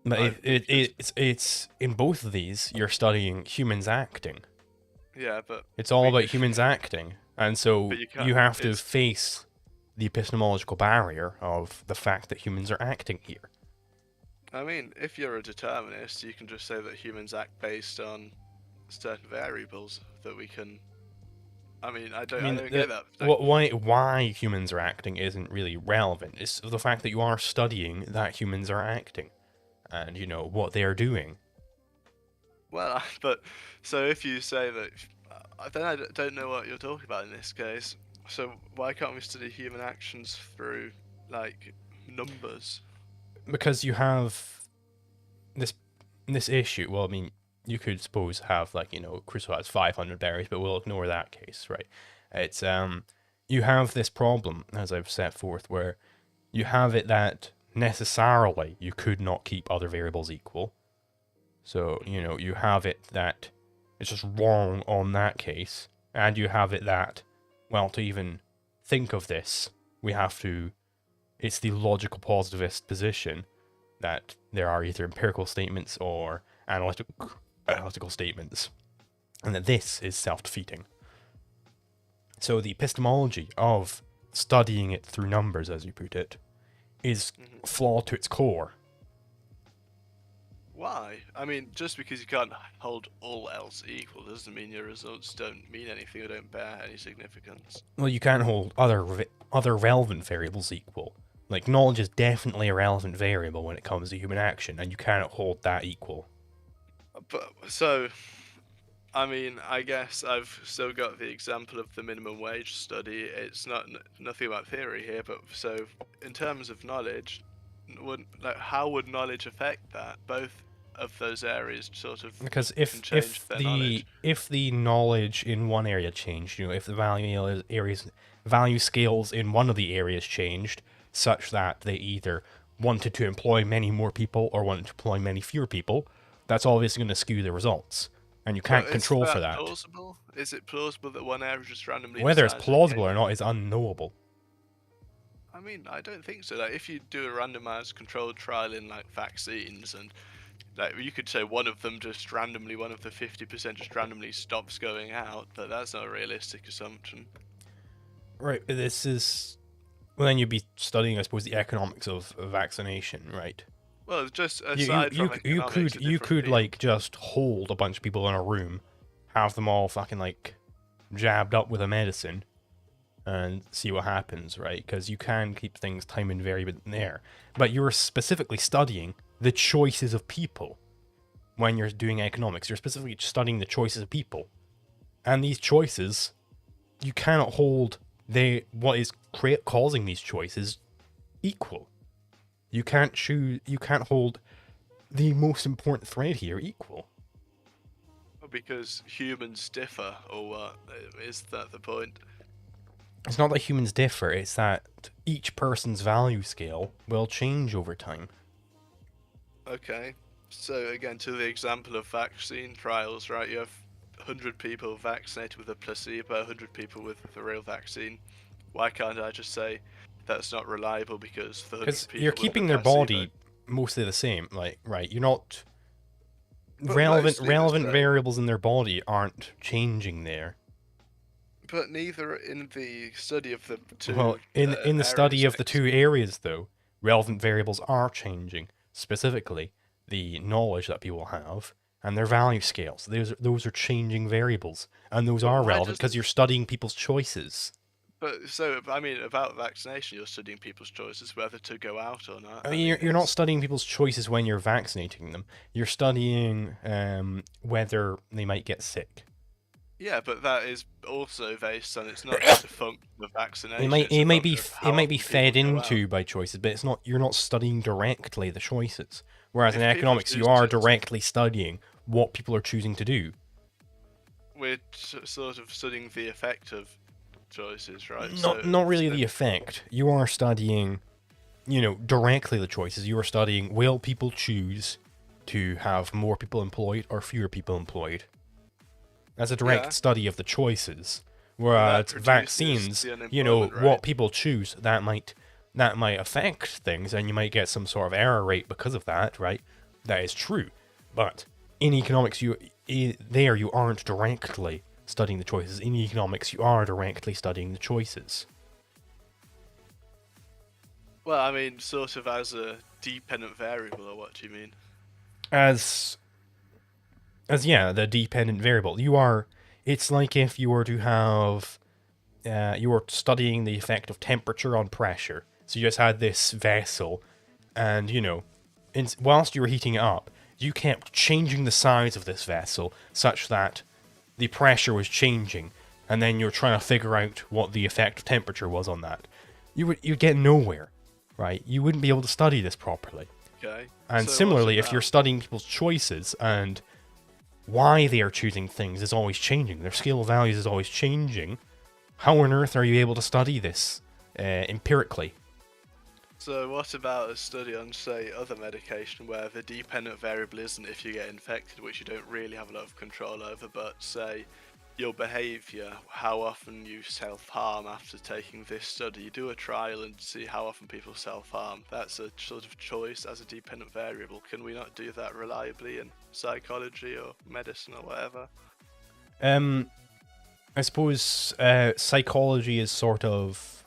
But Because it's in both of these you're studying humans acting. yeah, but It's all about if humans acting, and so you can't, you have to it's. face the epistemological barrier of the fact that humans are acting here. I mean, if you're a determinist, you can just say that humans act based on certain variables that we can. I mean, I I mean, don't get that. Like, why humans are acting isn't really relevant. It's the fact that you are studying that humans are acting, and what they are doing. well, but so if you say that, then don't know what you're talking about in this case. So why can't we study human actions through like numbers? Because you have this this issue. Well, I mean, you could suppose have like Crusoe has 500 berries, but we'll ignore that case, right? It's you have this problem as I've set forth where you have it that necessarily you could not keep other variables equal. So you have it that it's just wrong on that case, and you have it that well to even think of this, we have to. It's the logical positivist position that there are either empirical statements or analytical statements, and that this is self-defeating. So the epistemology of studying it through numbers, as you put it, is Mhm. flawed to its core. Why? I mean, just because you can't hold all else equal doesn't mean your results don't mean anything or don't bear any significance. Well, you can't hold other relevant variables equal. Like knowledge is definitely a relevant variable when it comes to human action, and you cannot hold that equal. But so, I mean, I guess I've still got the example of the minimum wage study. It's not nothing about theory here, but so in terms of knowledge, how would knowledge affect that? Both of those areas sort of Because can change their knowledge. if the knowledge in one area changed, if the value scales in one of the areas changed, such that they either wanted to employ many more people or wanted to employ many fewer people, that's obviously going to skew the results, and you But can't is control for that that. plausible? Is it plausible that one area just randomly Whether it's decides, okay, plausible or not is unknowable. I mean, I don't think so. Like, if you do a randomized controlled trial in like vaccines, and like you could say one of them just randomly, one of the 50% just randomly stops going out, but that's not a realistic assumption. Right. This is well, then you'd be studying, I suppose, the economics of vaccination, right? Well, just aside from economics, a You different could field. like just hold a bunch of people in a room, have them all fucking like jabbed up with a medicine, and see what happens, right? Because you can keep things time invariant there, but you're specifically studying the choices of people when you're doing economics. You're specifically studying the choices of people, and these choices you cannot hold what is causing these choices equal. You can't choose. You can't hold the most important thread here equal. Because humans differ, or what? Is that the point? It's not that humans differ, it's that each person's value scale will change over time. Okay. So again, to the example of vaccine trials, right? You have 100 people vaccinated with a placebo, 100 people with the real vaccine. Why can't I just say that's not reliable because the 100 Because you're people with the keeping their placebo? body mostly the same, like, right, you're not... But mostly the Relevant same. variables in their body aren't changing there. But neither in the study of the Well, two in the study areas. of the two areas, though, relevant variables are changing. Specifically, the knowledge that people have and their value scales. Those are changing variables, and those But are why relevant because doesn't? you're studying people's choices. But so I mean, about vaccination, you're studying people's choices whether to go out or not. I I mean, mean, you're not it's studying people's choices when you're vaccinating them. You're studying whether they might get sick. yeah, but that is also based on it's not just a function of vaccination; it's a function of It how might be often people fed go out. into by choices, but it's not you're not studying directly the choices. Whereas in If people economics, you choose are to, directly studying what people are choosing to do. we're sort of studying the effect of choices, right? Not really the effect. You are studying, directly the choices. You are studying will people choose to have more people employed or fewer people employed. That's a yeah, direct study of the choices. but that Whereas produces vaccines, the unemployment what rate. people choose, that might affect things, and you might get some sort of error rate because of that, right? That is true. But in economics, you aren't directly studying the choices. In economics, you are directly studying the choices. Well, I mean, sort of as a dependent variable, or what do you mean? As yeah, the dependent variable. It's like if you were to have you were studying the effect of temperature on pressure. So you just had this vessel, and whilst you were heating it up, you kept changing the size of this vessel such that the pressure was changing, and then you're trying to figure out what the effect of temperature was on that. You'd get nowhere, right? You wouldn't be able to study this properly. Okay. And So what similarly, if you're about? studying people's choices and why they are choosing things is always changing, their scale of values is always changing, how on earth are you able to study this empirically? So what about a study on, say, other medication where the dependent variable isn't if you get infected, which you don't really have a lot of control over, but say your behaviour, how often you self-harm after taking this study. You do a trial and see how often people self-harm. That's a sort of choice as a dependent variable. Can we not do that reliably in psychology or medicine or whatever? I suppose psychology is sort of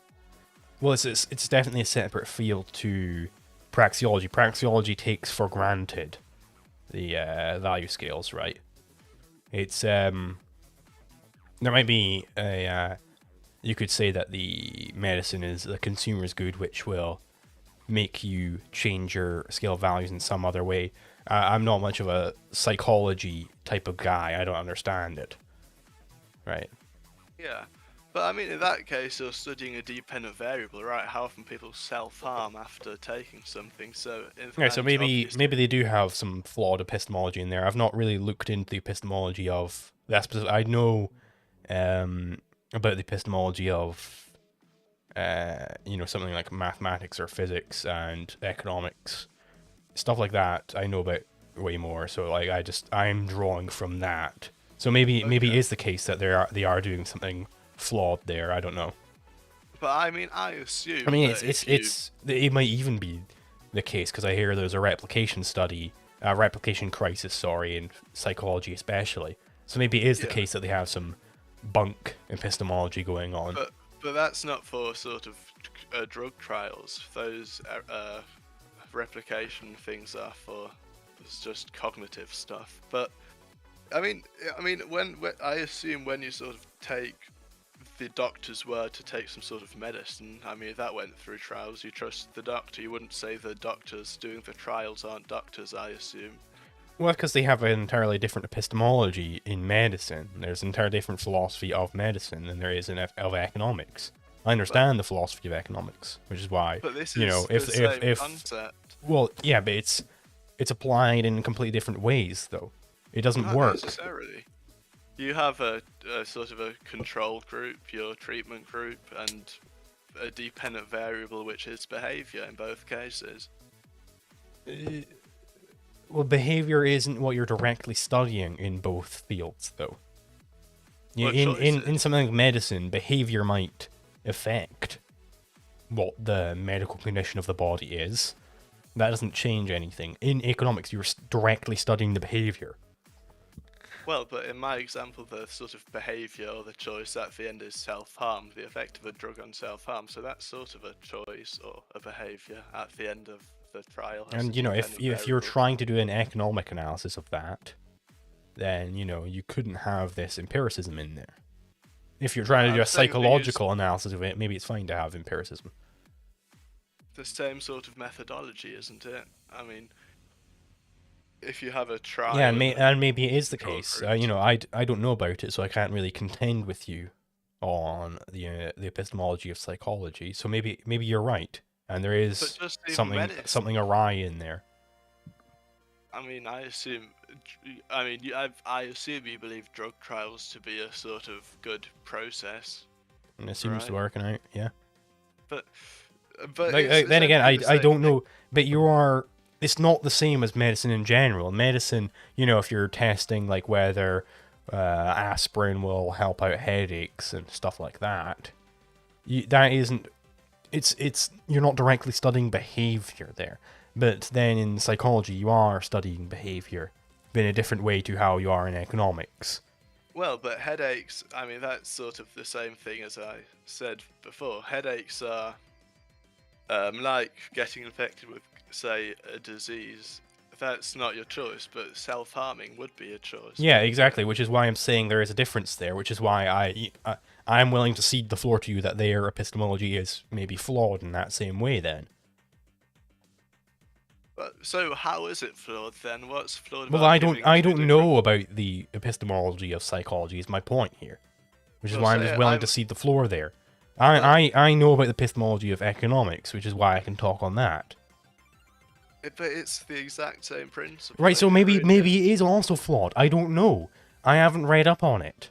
it's definitely a separate field to praxeology. Praxeology takes for granted the value scales, right? It's there might be a you could say that the medicine is the consumer's good, which will make you change your scale of values in some other way. I'm not much of a psychology type of guy. I don't understand it, right? Yeah. But I mean, in that case, you're studying a dependent variable, right? How often people self-harm after taking something. So, Yeah, so and obviously, maybe they do have some flawed epistemology in there. I've not really looked into the epistemology of that specific. I know about the epistemology of something like mathematics or physics and economics, stuff like that. I know about way more. So like I'm drawing from that. So maybe it okay. is the case that they are doing something flawed there. I don't know. But I mean, I I assume mean, that if you, it might even be the case because I hear there's a replication study, a replication crisis, sorry, in psychology especially. So maybe it is the yeah, case that they have some bunk epistemology going on. but that's not for sort of drug trials. Those replication things are for it's just cognitive stuff. But I mean, when I assume when you sort of take the doctor's word to take some sort of medicine, I mean, that went through trials. You trust the doctor. You wouldn't say the doctors doing the trials aren't doctors, I assume. Well, because they have an entirely different epistemology in medicine. There's an entirely different philosophy of medicine than there is of economics. I But understand the philosophy of economics, which is why, but this is the same concept. well, yeah, but it's applied in completely different ways, though. It doesn't Not work. necessarily. You have a sort of a control group, your treatment group, and a dependent variable, which is behavior in both cases. Well, behavior isn't what you're directly studying in both fields, though. In something like medicine, behavior might affect what the medical condition of the body is. That doesn't change anything. In economics, you're directly studying the behavior. Well, but in my example, the sort of behavior or the choice at the end is self-harm, the effect of a drug on self-harm. So that's sort of a choice or a behavior at the end of the trial. And, you know, if you're trying to do an economic analysis of that, then, you know, you couldn't have this empiricism in there. If you're trying to do a psychological analysis of it, maybe it's fine to have empiricism. The same sort of methodology, isn't it? I mean, if you have a trial... Yeah, and maybe it is the case. You know, I don't know about it, so I can't really contend with you on the epistemology of psychology. So maybe you're right, and there is something awry in there. I mean, I assume you believe drug trials to be a sort of good process. And it seems to be working out, yeah. But then again, I don't know. But you are... It's not the same as medicine in general. Medicine, you know, if you're testing like whether aspirin will help out headaches and stuff like that, that isn't... It's you're not directly studying behavior there. But then in psychology, you are studying behavior, but in a different way to how you are in economics. Well, but headaches, I mean, that's sort of the same thing as I said before. Headaches are like getting infected with, say, a disease. That's not your choice, but self-harming would be a choice. Yeah, exactly, which is why I'm saying there is a difference there, which is why I'm willing to cede the floor to you that their epistemology is maybe flawed in that same way, then. So how is it flawed then? What's flawed about it? Well, I don't know about the epistemology of psychology is my point here. Which is why I'm just willing to cede the floor there. I know about the epistemology of economics, which is why I can talk on that. But it's the exact same principle. Right, so maybe it is also flawed. I don't know. I haven't read up on it.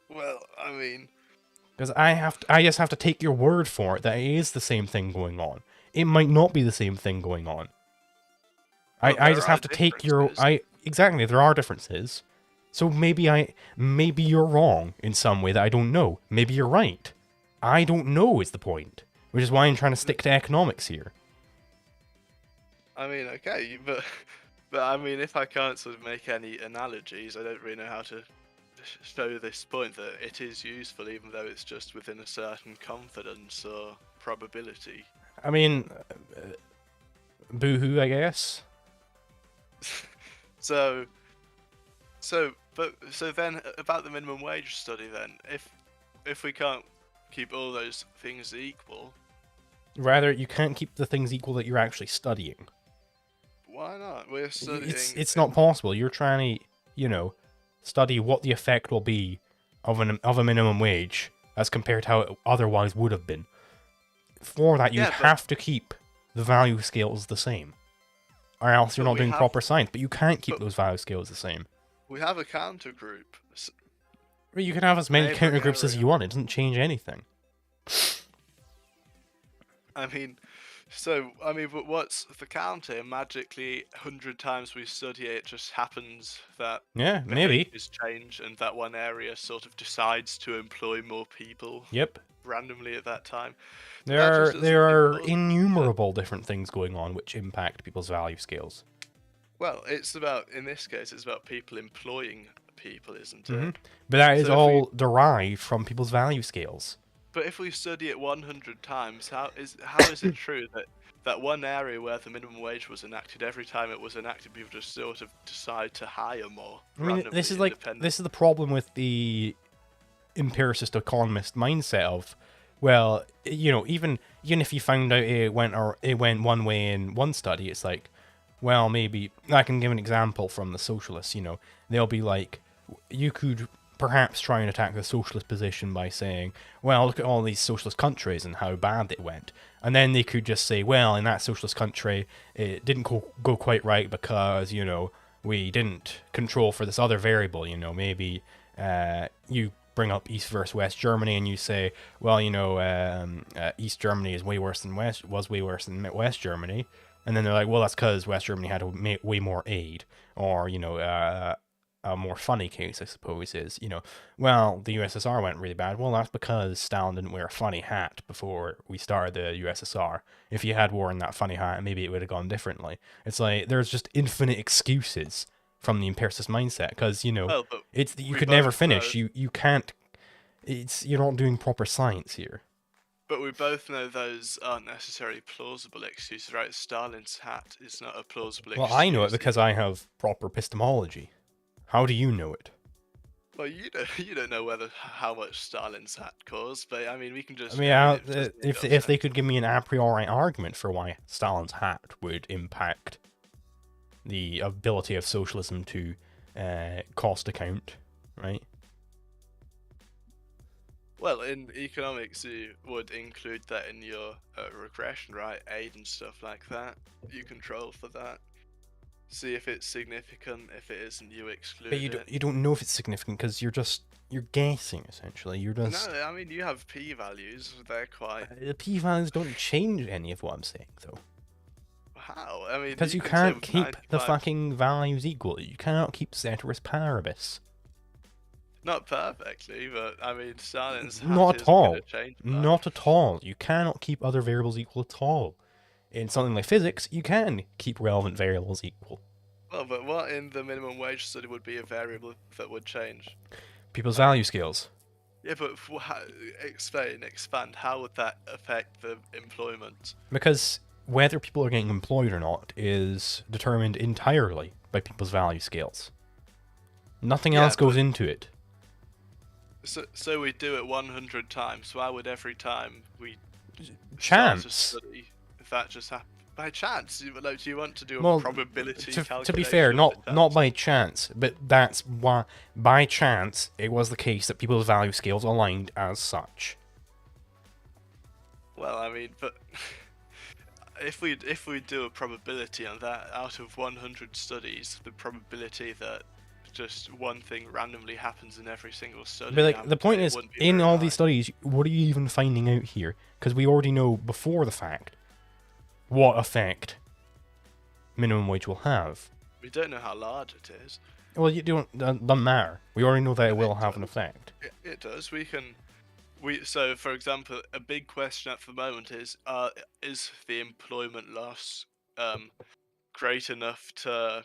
Well, I mean... Because I just have to take your word for it that it is the same thing going on. It might not be the same thing going on. Well, I just have to take your... Exactly, there are differences. So maybe you're wrong in some way that I don't know. Maybe you're right. I don't know is the point. Which is why I'm trying to stick to economics here. I mean, okay, but I mean, if I can't sort of make any analogies, I don't really know how to show this point that it is useful, even though it's just within a certain confidence or probability. I mean, boo-hoo, I guess. So then about the minimum wage study then, if we can't keep all those things equal... Rather, you can't keep the things equal that you're actually studying. Why not? We're studying... It's not possible. You're trying to, you know, study what the effect will be of a minimum wage as compared to how it otherwise would have been. For that, you have to keep the value scales the same. Or else you're not doing proper science. But you can't keep those value scales the same. We have a counter group. You can have as many counter groups as you want. It doesn't change anything. But what's the counter? Magically, 100 times we study it, just happens that maybe is change, and that one area sort of decides to employ more people. Yep. Randomly at that time. There are innumerable different things going on which impact people's value scales. Well, in this case, it's about people employing people, isn't it? But that is all derived from people's value scales. But if we study it 100 times, how is it true that one area where the minimum wage was enacted, every time it was enacted, people just sort of decide to hire more? I mean, this is the problem with the empiricist economist mindset of, well, you know, even if you found out it went one way in one study, it's like, well, maybe I can give an example from the socialists. You know, they'll be like, you could perhaps try and attack the socialist position by saying, well, look at all these socialist countries and how bad it went. And then they could just say, well, in that socialist country, it didn't go quite right because, you know, we didn't control for this other variable, maybe you bring up East versus West Germany and you say, well, East Germany is way worse than was way worse than West Germany. And then they're like, well, that's because West Germany had way more aid. Or, a more funny case, I suppose, is, well, the USSR went really bad. Well, that's because Stalin didn't wear a funny hat before we started the USSR. If he had worn that funny hat, maybe it would have gone differently. It's like, there's just infinite excuses from the empiricist mindset, because, Well, but you we could never both finish. know- You can't, you're not doing proper science here. But we both know those aren't necessarily plausible excuses, right? Stalin's hat is not a plausible excuse. Well, I know it because I have proper epistemology. How do you know it? Well, you don't know how much Stalin's hat caused, but I mean, we can just. I mean, it doesn't make if no they sense. could give me an a priori argument for why Stalin's hat would impact the ability of socialism to cost account, right? Well, in economics, you would include that in your regression, right? Aid and stuff like that. You control for that. See if it's significant. If it isn't, you exclude But it. you don't know if it's significant because you're guessing essentially. You're just No, I mean you have p-values. They're quite. the p-values don't change any of what I'm saying though. How? I mean, Because you can say can't with keep the 95 fucking values equal. You cannot keep ceteris paribus. Not perfectly, but I mean, Stalin's hat Not at isn't all. going to change much. Not at all. You cannot keep other variables equal at all. In something like physics, you can keep relevant variables equal. Well, but what in the minimum wage study would be a variable that would change? People's value scales. Yeah, but expand. How would that affect the employment? Because whether people are getting employed or not is determined entirely by people's value scales. Nothing Yeah, else goes into it. So we do it 100 times. Why would every time we Chance. start a study, if that just happened by chance? Do you want to do a Well, probability to calculation? be fair, of not the by chance, but that's why by chance it was the case that people's value scales aligned as such. Well, I mean, but if we do a probability on that, out of 100 studies, the probability that just one thing randomly happens in every single study. But like the point is, in all these studies, what are you even finding out here? Because we already know before the fact what effect minimum wage will have. We don't know how large it is. Well, you don't doesn't matter. We already know that it will have an effect. It does. So for example, a big question at the moment is the employment loss great enough to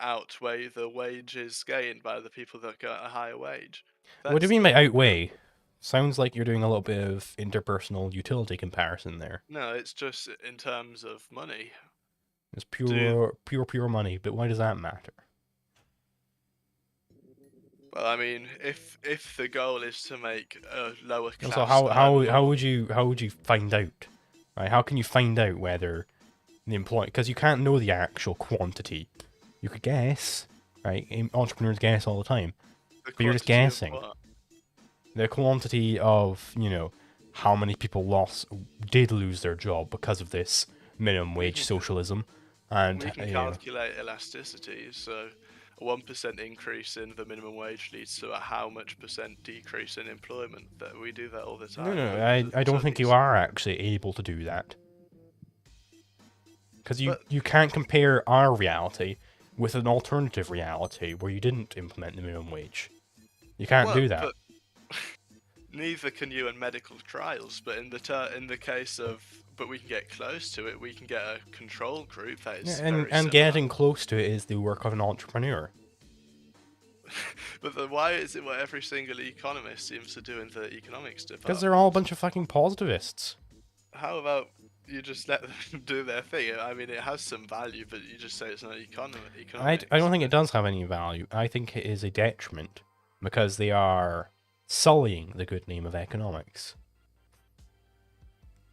outweigh the wages gained by the people that got a higher wage? What do you mean by outweigh? Sounds like you're doing a little bit of interpersonal utility comparison there. No, it's just in terms of money. It's pure money, but why does that matter? Well, I mean, if the goal is to make a lower class. So how would you find out? Right? How can you find out whether the employee? Because you can't know the actual quantity. You could guess, right? Entrepreneurs guess all the time, but you're just guessing. The quantity of how many people did lose their job because of this minimum wage socialism, and we can calculate elasticity. So a 1% increase in the minimum wage leads to a how much % decrease in employment. That we do that all the time. No, I don't think you are actually able to do that. Because you can't compare our reality with an alternative reality where you didn't implement the minimum wage. You can't do that. But neither can you in medical trials. But in the case of, but we can get close to it. We can get a control group that is and getting close to it is the work of an entrepreneur. But then why is it what every single economist seems to do in the economics department? Because they're all a bunch of fucking positivists. How about you just let them do their thing? I mean, it has some value, but you just say it's not economics. I don't think it does have any value. I think it is a detriment because they are sullying the good name of economics.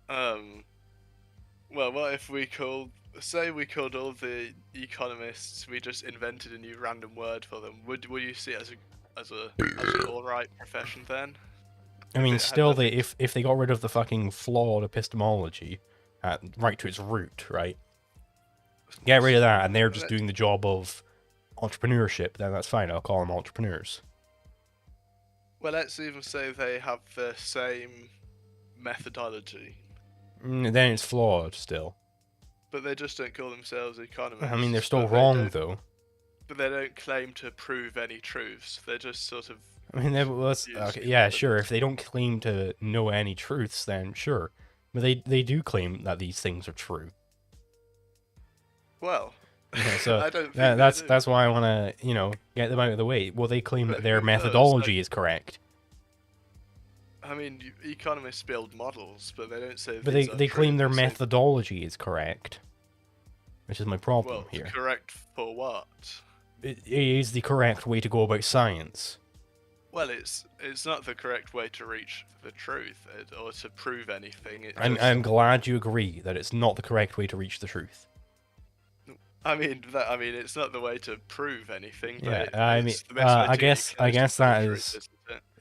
Well, what if we called all the economists? We just invented a new random word for them. Would you see it as an alright profession then? I mean, still, if they got rid of the fucking flawed epistemology, right to its root, right? Get rid of that, and they're just doing the job of entrepreneurship, then that's fine. I'll call them entrepreneurs. Well, let's even say they have the same methodology. Then it's flawed still. But they just don't call themselves economists. I mean, they're still wrong, though. But they don't claim to prove any truths. They're just sort of... I mean, okay, yeah, sure. If they don't claim to know any truths, then sure. But they do claim that these things are true. Well, okay, so I don't think that's why I want to, get them out of the way. Well, they claim that their methodology is correct. I mean, economists build models, but they don't say. But they claim their methodology is correct, which is my problem here. Correct for what? It is the correct way to go about science. Well, it's not the correct way to reach the truth or to prove anything. I'm glad you agree that it's not the correct way to reach the truth. I mean, it's not the way to prove anything. Yeah, but I mean, I guess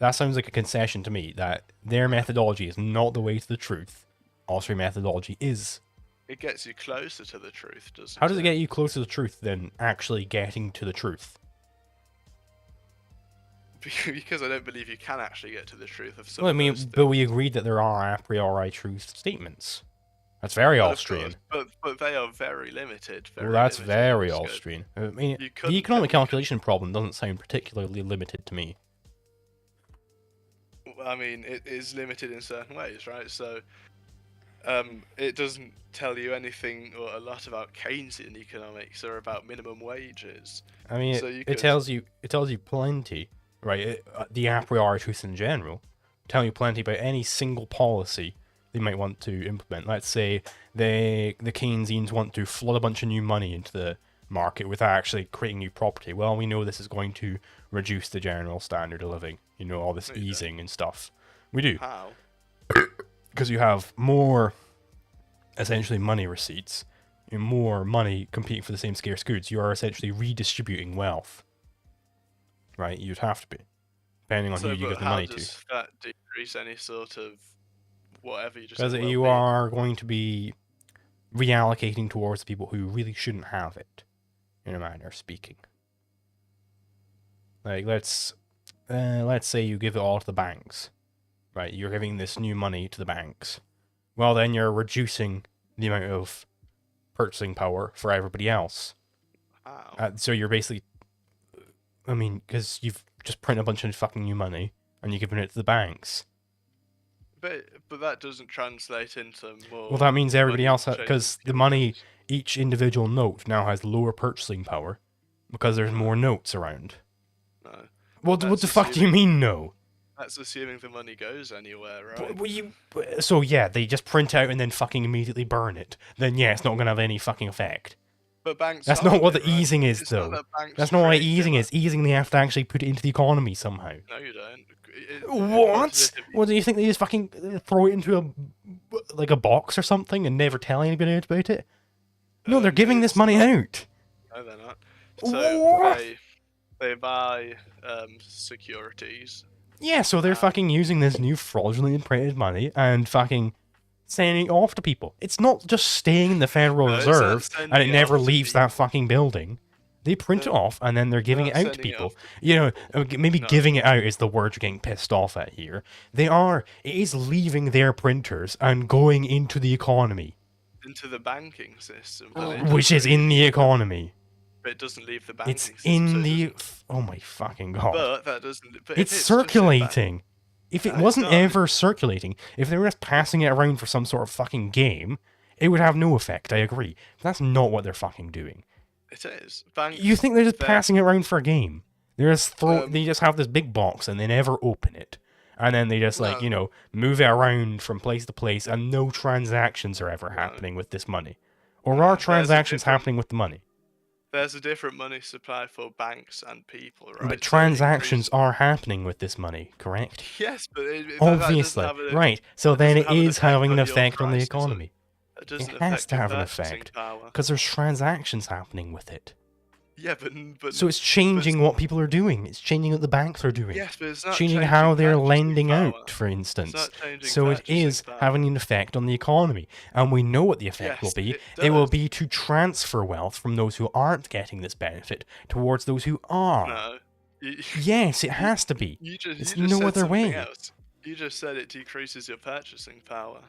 that sounds like a concession to me that their methodology is not the way to the truth. Austrian methodology is. It gets you closer to the truth, doesn't it? How does it get you closer to the truth than actually getting to the truth? Because I don't believe you can actually get to the truth of some. Well, I mean, but we agreed that there are a priori truth statements. That's very Austrian. But they are very limited. Well, that's very Austrian. I mean, the economic calculation problem doesn't sound particularly limited to me. I mean, it is limited in certain ways, right? So, it doesn't tell you anything or a lot about Keynesian economics or about minimum wages. I mean, it tells you plenty, right? The a priori truths in general tell you plenty about any single policy they might want to implement. Let's say the Keynesians want to flood a bunch of new money into the market without actually creating new property. Well, we know this is going to reduce the general standard of living. All this easing and stuff. We do. How? Because you have more, essentially, money receipts. More money competing for the same scarce goods. You are essentially redistributing wealth. Right? You'd have to be. Depending on who you give the money to. How does that decrease any sort of whatever you just... Because you are going to be reallocating towards people who really shouldn't have it, in a manner of speaking. Like, let's say you give it all to the banks, right? You're giving this new money to the banks. Well, then you're reducing the amount of purchasing power for everybody else. Wow. So you're basically, I mean, because you've just printed a bunch of fucking new money and you're giving it to the banks. But that doesn't translate into more... Well, that means everybody else, because the money, each individual note now has lower purchasing power because there's more notes around. No. What the fuck do you mean, no? That's assuming the money goes anywhere, right? So yeah, they just print out and then fucking immediately burn it. Then yeah, it's not going to have any fucking effect. But banks... That's not what the easing is, though. That's not what easing is. Easing, they have to actually put it into the economy somehow. No, you don't. What? What do you think they just fucking throw it into a box or something and never tell anybody about it? No, they're giving this money out. No, they're not. So they buy securities. Yeah, so they're fucking using this new fraudulently printed money and fucking sending it off to people. It's not just staying in the Federal Reserve and it never leaves that fucking building. They print it off and then they're giving it out to people. Maybe giving it out is the word you're getting pissed off at here. It is leaving their printers and going into the economy. Into the banking system. Which is in the economy. But it doesn't leave the banking system. It's in the... Oh my fucking god. But that doesn't... It's circulating. If it wasn't ever circulating, if they were just passing it around for some sort of fucking game, it would have no effect, I agree. But that's not what they're fucking doing. It is. You think they're just passing it around for a game? They just have this big box and they never open it. And then they just move it around from place to place and no transactions are ever happening with this money. Or are transactions happening with the money? There's a different money supply for banks and people, right? But transactions are happening with this money, correct? Yes, but... Obviously, right. So then it is having an effect on the economy. It has to have an effect, because there's transactions happening with it. Yeah, but So it's changing what people are doing. It's changing what the banks are doing. yes, but it's not Changing changing how they're purchasing lending power. out, for It's instance. not changing So it purchasing is power. having an effect on the economy. And we know what the effect will Yes, be. it It will does. be to transfer wealth from those who aren't getting this benefit towards those who are. No. You, Yes, it you, has to be. you There's just no said other something way. else. You just said it decreases your purchasing power.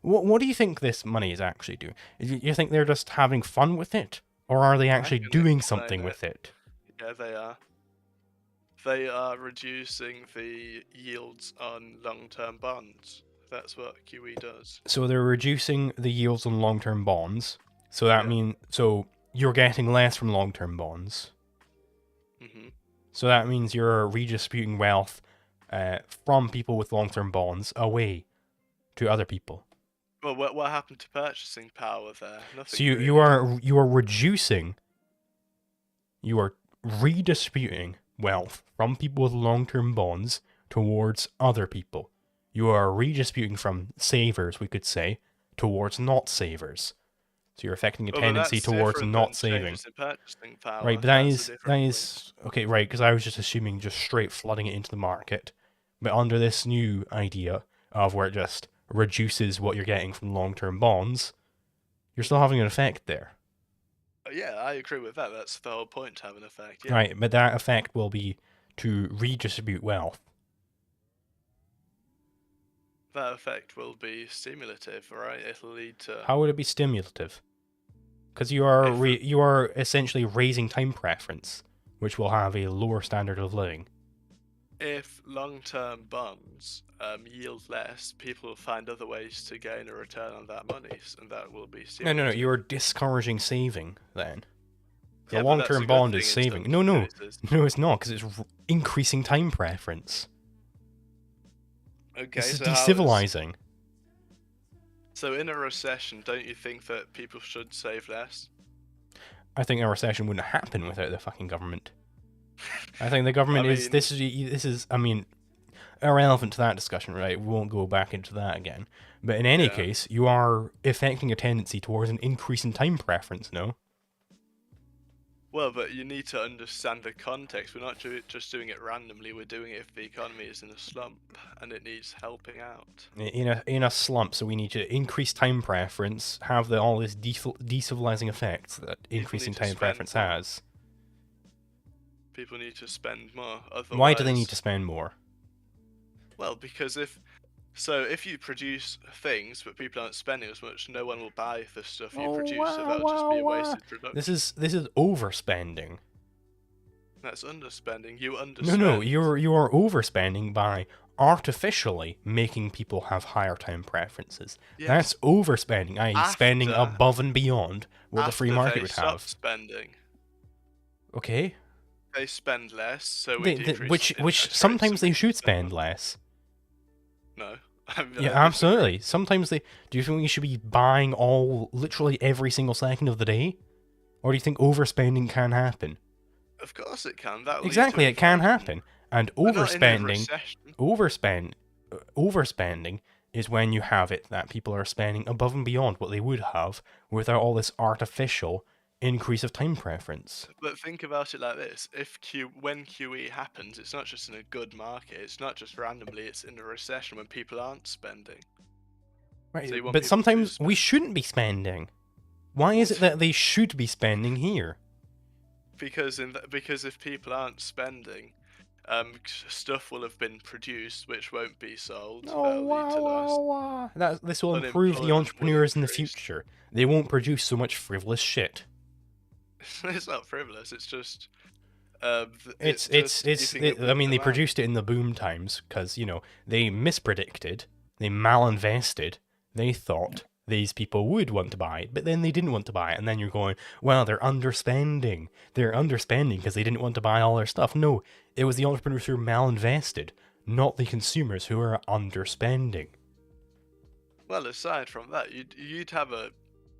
What do you think this money is actually doing? You think they're just having fun with it? Or are they actually can doing explain something it. with it? Yeah, they are. They are reducing the yields on long-term bonds. That's what QE does. So they're reducing the yields on long-term bonds. So that Yeah. means you're getting less from long-term bonds. Mhm. So that means you're redistributing wealth from people with long-term bonds away to other people. Well, what happened to purchasing power there? Nothing. So you are reducing, you are redistributing wealth from people with long-term bonds towards other people. You are redistributing from savers, we could say, towards not savers. So you're affecting a But tendency that's towards different not than saving. changes in purchasing power. Right, but That's a that different is okay, right? Because I was just assuming just straight flooding it into the market, but under this new idea of where it just reduces what you're getting from long-term bonds, you're still having an effect there. Yeah, I agree with that. That's the whole point, to have an effect. Yeah. Right, but that effect will be to redistribute wealth. That effect will be stimulative, right? It'll lead to. How would it be stimulative? Because you are essentially raising time preference, which will have a lower standard of living. If long-term bonds yield less, people will find other ways to gain a return on that money, and that will be No, stimulative. you are discouraging saving then. The Yeah, but that's long-term a good bond thing is in saving. some No, cases. no, it's not, because it's increasing time preference. Okay, This is so decivilizing. So in a recession, don't you think that people should save less? I think a recession wouldn't happen without the fucking government. I think the government this is I mean, irrelevant to that discussion, right? We won't go back into that again. But in any case, you are affecting a tendency towards an increase in time preference, no? Well, but you need to understand the context. We're not just doing it randomly. We're doing it if the economy is in a slump and it needs helping out. In a slump, so we need to increase time preference, have all this decivilizing effects that increasing time preference has. People need to spend more. Otherwise, why do they need to spend more? Well, because if you produce things but people aren't spending as much, no one will buy the stuff you produce, so that'll just be a wasted production. This is overspending. That's underspending. You underspend. No, you are overspending by artificially making people have higher time preferences. Yes. That's overspending, i.e. spending above and beyond what the free market would have. Spending. Okay. They spend less, so we decrease which sometimes they should spend less. No. Yeah, absolutely. Sometimes they. Do you think we should be buying literally every single second of the day, or do you think overspending can happen? Of course it can. That exactly, it can happen. And overspending is when you have it that people are spending above and beyond what they would have without all this artificial increase of time preference. But think about it like this: when QE happens, it's not just in a good market. It's not just randomly. It's in a recession when people aren't spending. Right, so but sometimes we shouldn't be spending. Why is it that they should be spending here? Because if people aren't spending, stuff will have been produced which won't be sold. This will improve the entrepreneurs in the future. They won't produce so much frivolous shit. It's not frivolous. It's just. I mean, they produced it in the boom times because they mispredicted, they malinvested, they thought these people would want to buy it, but then they didn't want to buy it, and then you're going, well, they're underspending. They're underspending because they didn't want to buy all their stuff. No, it was the entrepreneurs who were malinvested, not the consumers who are underspending. Well, aside from that, you'd have a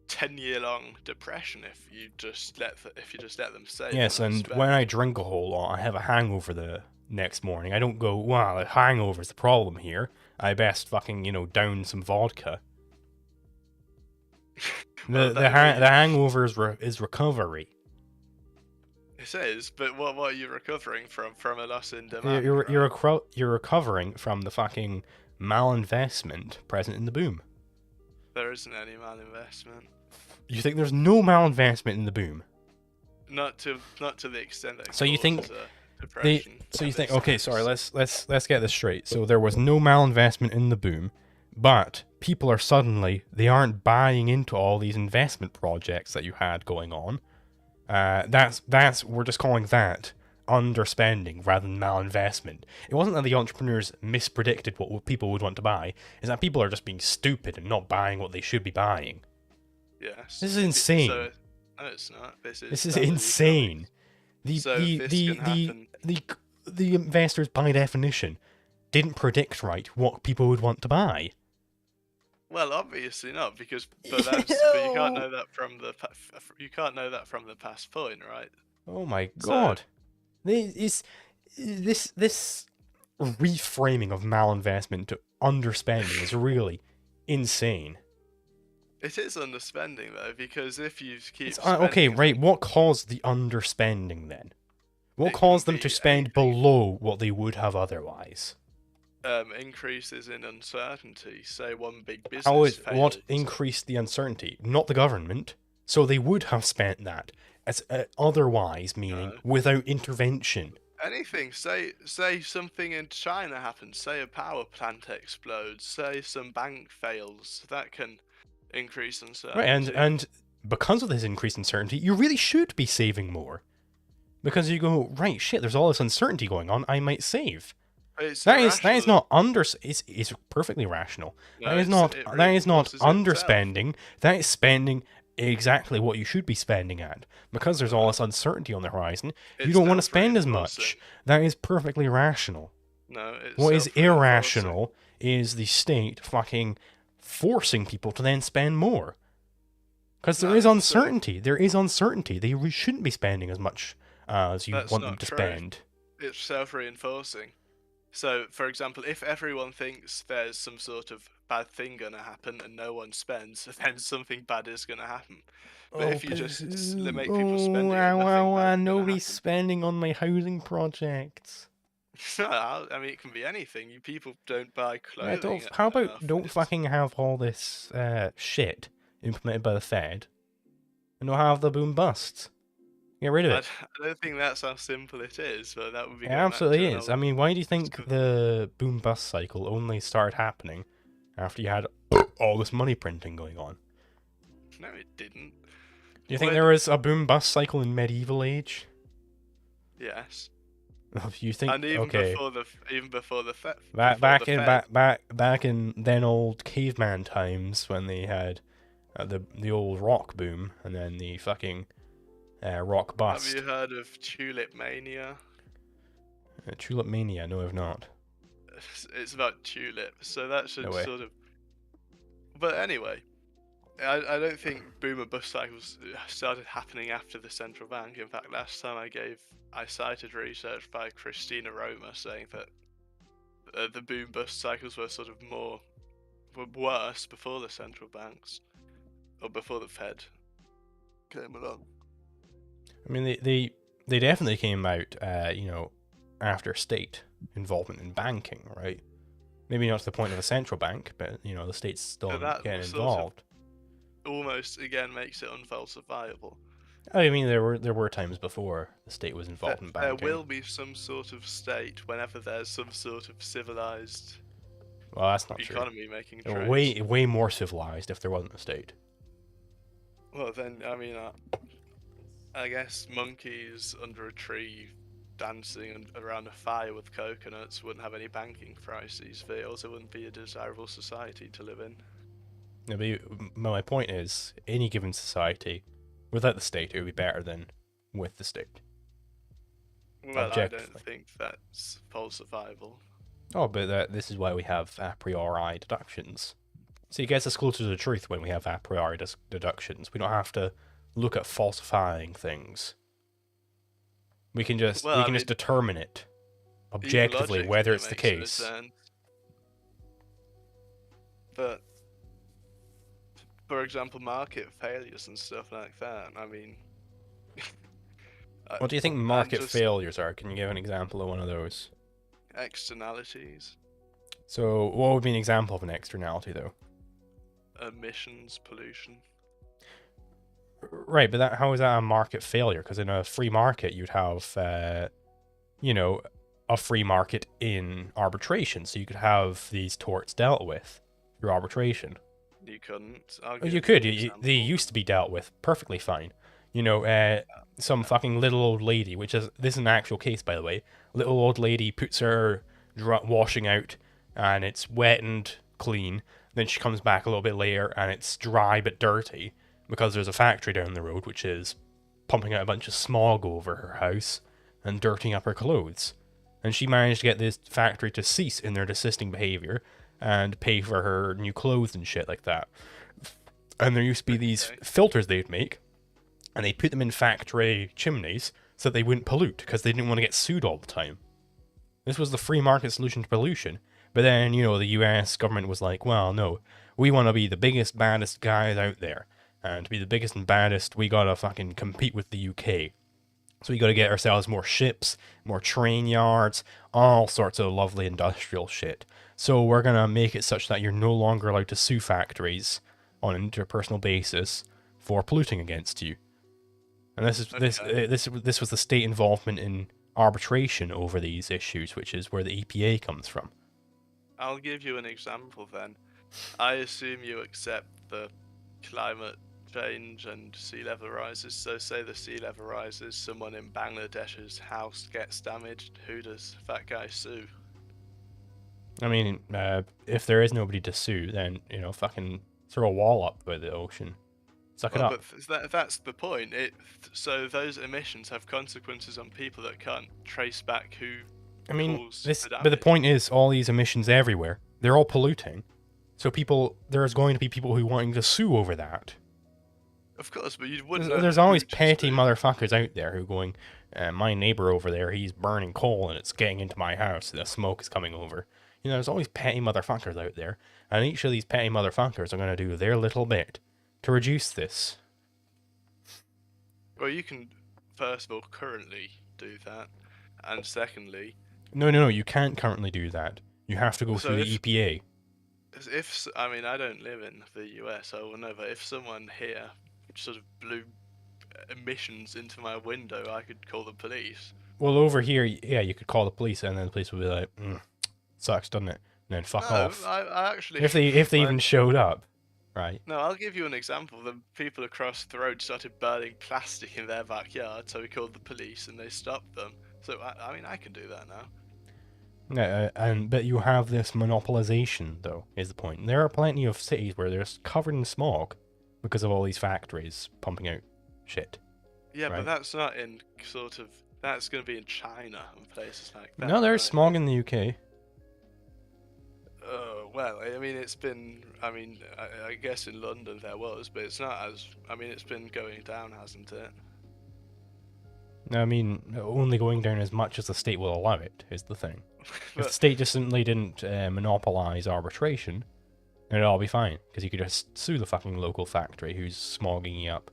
10-year-long depression if you just let them save. Yes, and when I drink a whole lot, I have a hangover the next morning. I don't go, wow, the hangover's the problem here. I best fucking, down some vodka. The hangover is recovery. It is, but what are you recovering from? From a loss in demand? You're recovering from the fucking malinvestment present in the boom. There isn't any malinvestment. You think there's no malinvestment in the boom? Not to the extent that. So you think depression? So you think, okay, sorry, let's get this straight. So there was no malinvestment in the boom, but people are suddenly, they aren't buying into all these investment projects that you had going on. We're just calling that underspending rather than malinvestment. It wasn't that the entrepreneurs mispredicted what people would want to buy. It's that people are just being stupid and not buying what they should be buying. Yes. This is insane. No, it's not. This is insane. The investors, by definition, didn't predict right what people would want to buy. Well, obviously not, because but you can't know that from the past point, right? Oh my god, this reframing of malinvestment to underspending is really insane. It is underspending though, because if you keep okay, right. What caused the underspending then? What caused them to spend below what they would have otherwise? Increases in uncertainty. Say one big business. What increased the uncertainty? Not the government. So they would have spent that as otherwise, meaning without intervention. Anything. Say something in China happens. Say a power plant explodes. Say some bank fails. That can increase uncertainty. Right, and because of this increased uncertainty, you really should be saving more. Because you go, right, shit, there's all this uncertainty going on, I might save. That is not it's perfectly rational. No, that is not underspending. That is spending exactly what you should be spending at. Because there's all this uncertainty on the horizon, you don't want to spend as much. That is perfectly rational. No, what is irrational is the state fucking forcing people to then spend more. Because there is uncertainty. There is uncertainty. They shouldn't be spending as much as you want them to spend. It's self-reinforcing. So, for example, if everyone thinks there's some sort of bad thing going to happen and no one spends, then something bad is going to happen. But if you just make people spending, nobody's spending on my housing projects. I mean, it can be anything. People don't buy clothing. How about don't fucking have all this shit implemented by the Fed, and don't have the boom busts. Get rid of it. I don't think that's how simple it is, but that would be. It absolutely is. I mean, why do you think the boom bust cycle only started happening after you had all this money printing going on? No, it didn't. Do you think there was a boom bust cycle in medieval age? Yes. You think? And even before the back in then old caveman times when they had the old rock boom and then the fucking rock bust. Have you heard of tulip mania? Tulip mania? No, I've not. It's about tulips, so that should sort of. But anyway, I don't think boom and bust cycles started happening after the central bank. In fact, last time I cited research by Christina Roma saying that the boom bust cycles were sort of were worse before the central banks or before the Fed came along. I mean, they definitely came out, after state involvement in banking, right? Maybe not to the point of a central bank, but the state's still getting involved. Almost again makes it unfalsifiable. I mean, there were times before the state was involved in banking. There will be some sort of state whenever there's some sort of civilized. Well, that's not economy true. Making trades. Way more civilized if there wasn't a state. Well, then I mean, I guess monkeys under a tree dancing around a fire with coconuts wouldn't have any banking crises, but it also wouldn't be a desirable society to live in. No, but my point is, any given society, without the state, it would be better than with the state. Well, I don't think that's falsifiable. Oh, but this is why we have a priori deductions. So it gets us closer to the truth when we have a priori deductions. We don't have to look at falsifying things. We can just just determine it objectively whether it's the case. But for example, market failures and stuff like that. I mean, What do you think and market just failures are? Can you give an example of one of those? externalities, So, what would be an example of an externality, though? emissions, pollution. Right, but how is that a market failure? Because in a free market, you'd have, you know, a free market in arbitration, so you could have these torts dealt with through arbitration. You couldn't. I'll Oh, you give you could. an They example. used to be dealt with perfectly fine. Some fucking little old lady, this is an actual case, by the way. Little old lady puts her washing out, and it's wet and clean. Then she comes back a little bit later, and it's dry but dirty because there's a factory down the road which is pumping out a bunch of smog over her house and dirtying up her clothes. And she managed to get this factory to cease in their desisting behavior and pay for her new clothes and shit like that. And there used to be these Okay. filters they'd make, and they'd put them in factory chimneys so that they wouldn't pollute because they didn't want to get sued all the time. This was the free market solution to pollution. But then, the US government was like, well, no, we want to be the biggest, baddest guys out there. And to be the biggest and baddest, we gotta fucking compete with the UK. So we gotta get ourselves more ships, more train yards, all sorts of lovely industrial shit. So we're gonna make it such that you're no longer allowed to sue factories on an interpersonal basis for polluting against you. And Okay. this was the state involvement in arbitration over these issues, which is where the EPA comes from. I'll give you an example then. I assume you accept the climate change and sea level rises. So say the sea level rises, someone in Bangladesh's house gets damaged. Who does that guy sue? I mean, if there is nobody to sue, then fucking throw a wall up by the ocean, suck it Well, up. but that's the point. So those emissions have consequences on people that can't trace back who I mean, caused the but the damage. point is, all these emissions everywhere, they're all polluting. So there's going to be people who wanting to sue over that. Of course, but you wouldn't know There's who always to petty sue. motherfuckers out there who going, my neighbor over there, he's burning coal and it's getting into my house. The smoke is coming over. There's always petty motherfuckers out there, and each of these petty motherfuckers are going to do their little bit to reduce this. Well, you can first of all currently do that, and secondly, No, you can't currently do that. You have to go so through the EPA. I mean, I don't live in the US, I will know, but if someone here sort of blew emissions into my window, I could call the police. Well, over here, yeah, you could call the police, and then the police would be like, sucks, doesn't it? And then fuck No, off. I actually If they even find. showed up, right? No, I'll give you an example. The people across the road started burning plastic in their backyard, so we called the police and they stopped them. So, I mean, I can do that now. Yeah, but you have this monopolization, though, is the point. There are plenty of cities where they're covered in smog because of all these factories pumping out shit, Yeah, but right? that's not in sort of. That's going to be in China and places like that, No, there's right? smog in the UK. Well, I mean, it's been. I mean, I guess in London there was, but it's not as. I mean, it's been going down, hasn't it? I mean, only going down as much as the state will allow it is the thing. If the But state just simply didn't monopolize arbitration, then it'd all be fine, because you could just sue the fucking local factory who's smogging you up.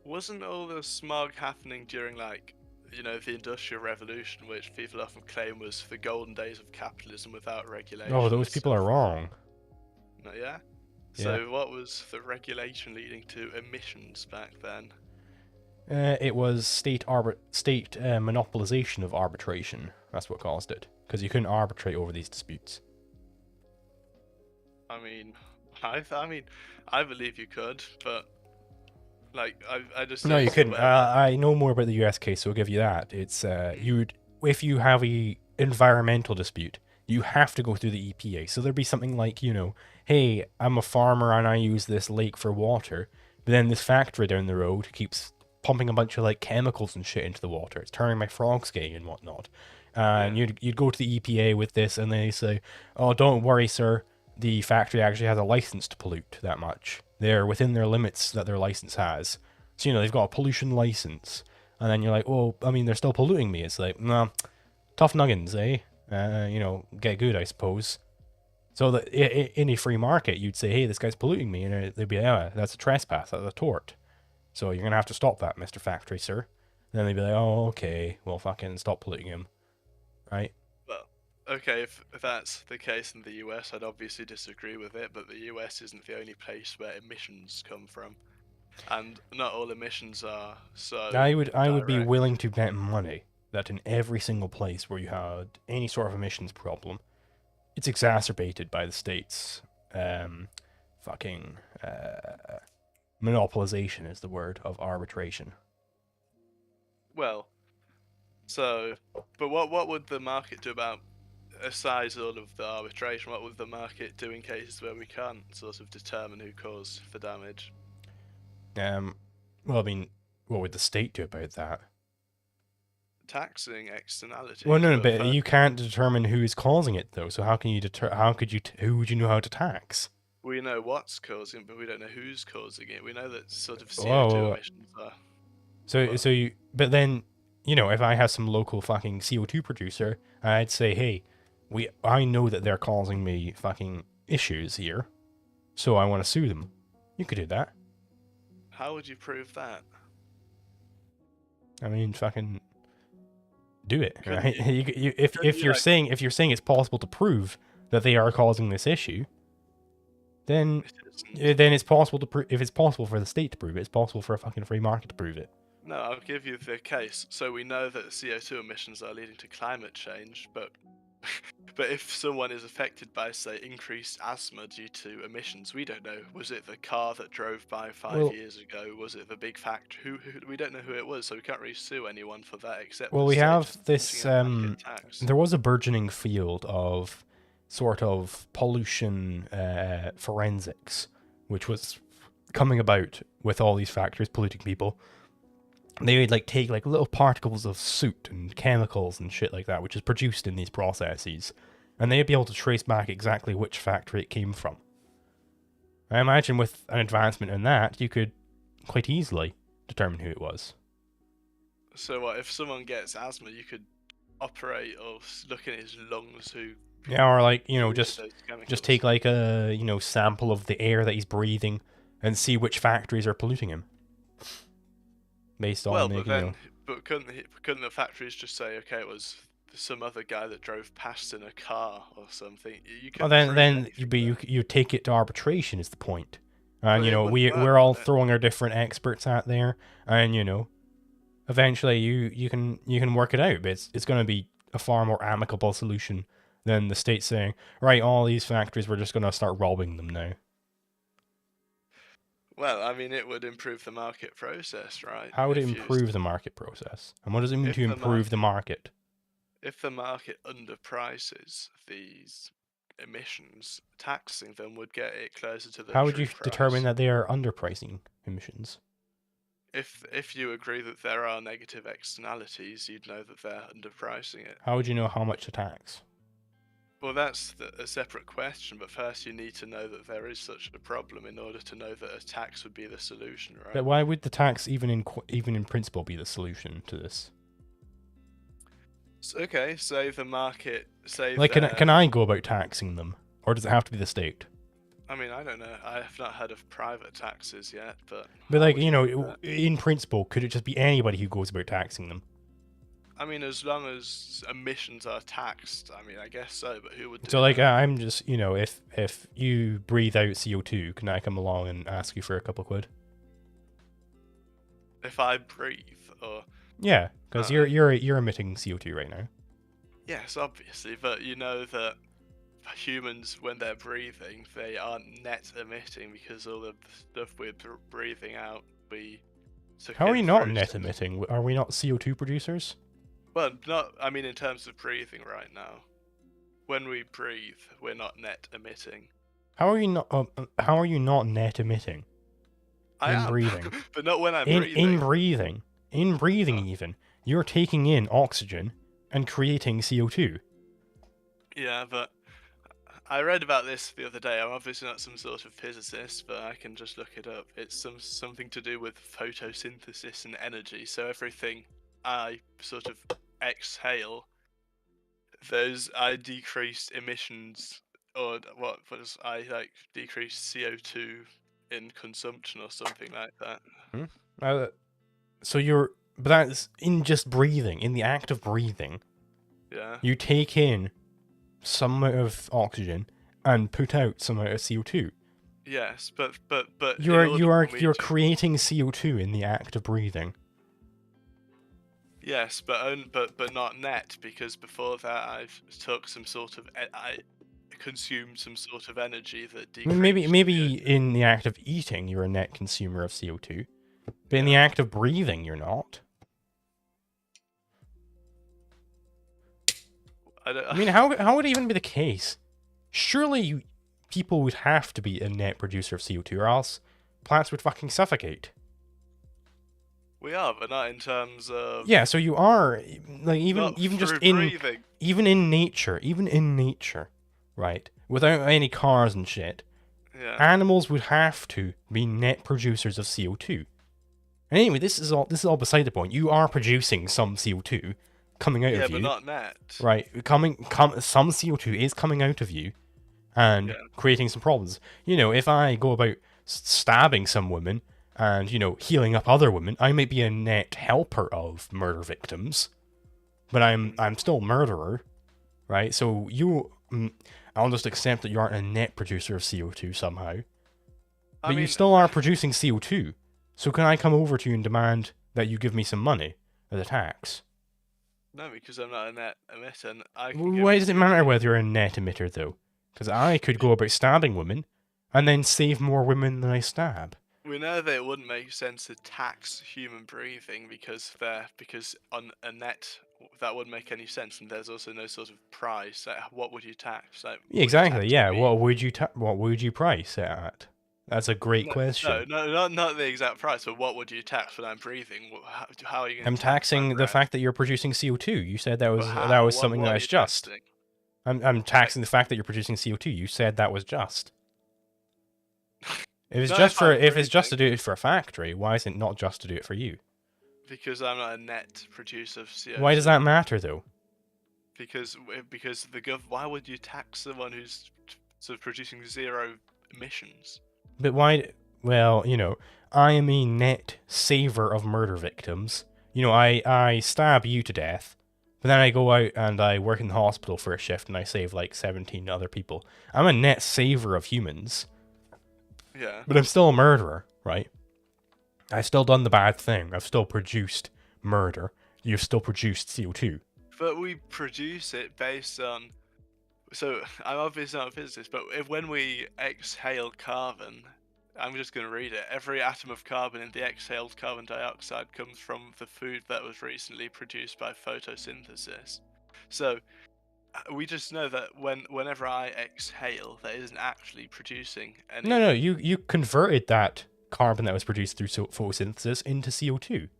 wasn't all the smog happening during, like, the Industrial Revolution, which people often claim was the golden days of capitalism without regulation Oh, and those people are stuff? wrong. Yeah? Yeah. So what was the regulation leading to emissions back then? It was state monopolization of arbitration. That's what caused it, because you couldn't arbitrate over these disputes. I mean, I believe you could, but like, I just No, don't you see couldn't. where that. I know more about the US case, so I'll give you that. It's if you have a environmental dispute, you have to go through the EPA. So there'd be something like, hey, I'm a farmer and I use this lake for water, but then this factory down the road keeps pumping a bunch of like chemicals and shit into the water. It's turning my frogs gay and whatnot. And Yeah. you'd go to the EPA with this, and they say, "Oh, don't worry, sir. The factory actually has a license to pollute that much. They're within their limits that their license has. So they've got a pollution license." And then you're like, "Well, I mean, they're still polluting me." It's like, no, tough nuggins, eh? Get good, I suppose. So that in a free market, you'd say, hey, this guy's polluting me. And they'd be like, oh, that's a trespass, that's a tort. So you're going to have to stop that, Mr. Factory, sir. And then they'd be like, oh, okay, well, fucking stop polluting him. Right? Well, okay, if that's the case in the US, I'd obviously disagree with it, but the US isn't the only place where emissions come from. And not all emissions are so I would be direct. willing to bet money that in every single place where you had any sort of emissions problem, it's exacerbated by the state's fucking monopolization is the word of arbitration. Well, so, but what would the market do about, aside all of the arbitration, what would the market do in cases where we can't sort of determine who caused the damage? Well, I mean, what would the state do about that? Taxing Well, externalities, no, but but first you can't determine who is causing it, though. So how can you How could you? Who would you know how to tax? we know what's causing it, but we don't know who's causing it. We know that sort of CO2 Whoa. emissions are. So Well, so you. But then, if I have some local fucking CO2 producer, I'd say, hey, I know that they're causing me fucking issues here, so I want to sue them. You could do that. how would you prove that? I mean, fucking do it, Couldn't right? you? If Couldn't you you're like? saying it's possible to prove that they are causing this issue, then It isn't. it's possible to if it's possible for the state to prove it, it's possible for a fucking free market to prove it. No, I'll give you the case. So we know that CO2 emissions are leading to climate change, but but if someone is affected by, say, increased asthma due to emissions, we don't know. Was it the car that drove by 5 years ago? Was it the big factory? Who we don't know who it was, so we can't really sue anyone for that except Well, the we state have just putting this. a blanket tax. There was a burgeoning field of sort of pollution forensics, which was coming about with all these factories polluting people. They would like take like little particles of soot and chemicals and shit like that, which is produced in these processes, and they'd be able to trace back exactly which factory it came from. I imagine with an advancement in that, you could quite easily determine who it was. So what if someone gets asthma? You could operate or look in his lungs who Yeah, or like polluted just those take chemicals. like a sample of the air that he's breathing and see which factories are polluting him based on Well, like but then, but couldn't the factories just say, okay, it was some other guy that drove past in a car or something? You well couldn't then prove you anything be there. you take it to arbitration is the point. And But it wouldn't work, we're all would it? throwing our different experts out there, and eventually you can work it out, but it's going to be a far more amicable solution than the state saying, right, all these factories, we're just going to start robbing them now. Well, I mean, it would improve the market process, right? How would it improve the market process? And what does it mean to If the improve the market market? if the market underprices these emissions, taxing them would get it closer to the How would you true determine price. that they are underpricing emissions? If you agree that there are negative externalities, you'd know that they're underpricing it. How would you know how much to tax? Well, that's a separate question, but first you need to know that there is such a problem in order to know that a tax would be the solution, right? But why would the tax even in principle be the solution to this? So, okay, say the market, say Like, can there. I go about taxing them, or does it have to be the state? I mean, I don't know. I have not heard of private taxes yet, but But how like, would you do that? in principle, could it just be anybody who goes about taxing them? I mean, as long as emissions are taxed, I mean, I guess so. But who would do So like, that? I'm just if you breathe out CO2, can I come along and ask you for a couple quid? If I breathe, or Yeah, because uh, you're emitting CO2 right now. yes, obviously, but you know that humans, when they're breathing, they aren't net emitting because all the stuff we're breathing out, we took How are in we not through. net emitting? Are we not CO2 producers? Well, not. I mean, in terms of breathing right now, when we breathe, we're not net emitting. How are you not? How are you not net emitting I in am, breathing? but not when I'm In breathing. breathing, in breathing, Oh, even you're taking in oxygen and creating CO2. yeah, but I read about this the other day. I'm obviously not some sort of physicist, but I can just look it up. It's something to do with photosynthesis and energy. So everything I sort of exhale, those I decrease emissions or what was I like decrease CO2 in consumption or something like that. Hmm? But that's in just breathing, in the act of breathing. Yeah. You take in some amount of oxygen and put out some amount of CO2. Yes, but in order for me You're to creating CO2 in the act of breathing. yes, but not net, because before that I've took some sort of I consumed some sort of energy that I mean, decreased maybe CO2. in the act of eating, you're a net consumer of CO2, but in the Yeah. act of breathing, you're not. I mean, how would it even be the case? Surely people would have to be a net producer of CO2, or else plants would fucking suffocate. We are, but not in terms of Yeah, so you are like not even just through breathing. even in nature, right? Without any cars and shit, Yeah. animals would have to be net producers of CO2. And anyway, this is all beside the point. You are producing some CO2 coming out Yeah, of but you, not net. right? Some CO2 is coming out of you and Yeah. creating some problems. You know, if I go about stabbing some women and, healing up other women, I might be a net helper of murder victims, but I'm still a murderer, right? So I'll just accept that you aren't a net producer of CO2 somehow. But you still are producing CO2. So can I come over to you and demand that you give me some money as a tax? No, because I'm not a net emitter, and I can give Why does it you. matter whether you're a net emitter, though? Because I could go about stabbing women and then save more women than I stab. We know that it wouldn't make sense to tax human breathing because on a net that wouldn't make any sense, and there's also no sort of price. Like, what would you tax? Like, Yeah, would you exactly. tax Yeah. me? What would you price it at? That's a great No, question. not the exact price, but what would you tax when I'm breathing? How are you going I'm to tax my taxing the breath? fact that you're producing CO2. You said that But was how? something What that are is you just. taxing? I'm Like, taxing the fact that you're producing CO2. You said that was just. not if I'm If it's just breathing, to do it for a factory, why is it not just to do it for you? because I'm not a net producer of Why does CO2. that matter though? Because why would you tax someone who's sort of producing zero emissions? But why? Well, I am a net saver of murder victims. I stab you to death, but then I go out and I work in the hospital for a shift and I save like 17 other people. I'm a net saver of humans, Yeah. but I'm still a murderer, right? I've still done the bad thing. I've still produced murder. You've still produced CO2. But we produce it based on. So I'm obviously not a physicist, but when we exhale carbon, I'm just going to read it. Every atom of carbon in the exhaled carbon dioxide comes from the food that was recently produced by photosynthesis. So we just know that whenever I exhale, that isn't actually producing any. No, you converted that carbon that was produced through photosynthesis into CO2.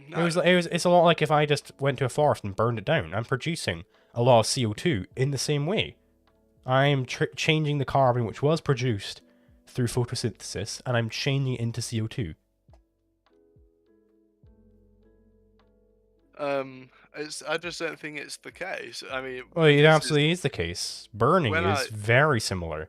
No. It's a lot like if I just went to a forest and burned it down. I'm producing a lot of CO2 in the same way. I'm changing the carbon which was produced through photosynthesis, and I'm changing it into CO2. I just don't think it's the case. I mean, Well, it this is absolutely is the case. Burning when is I. very similar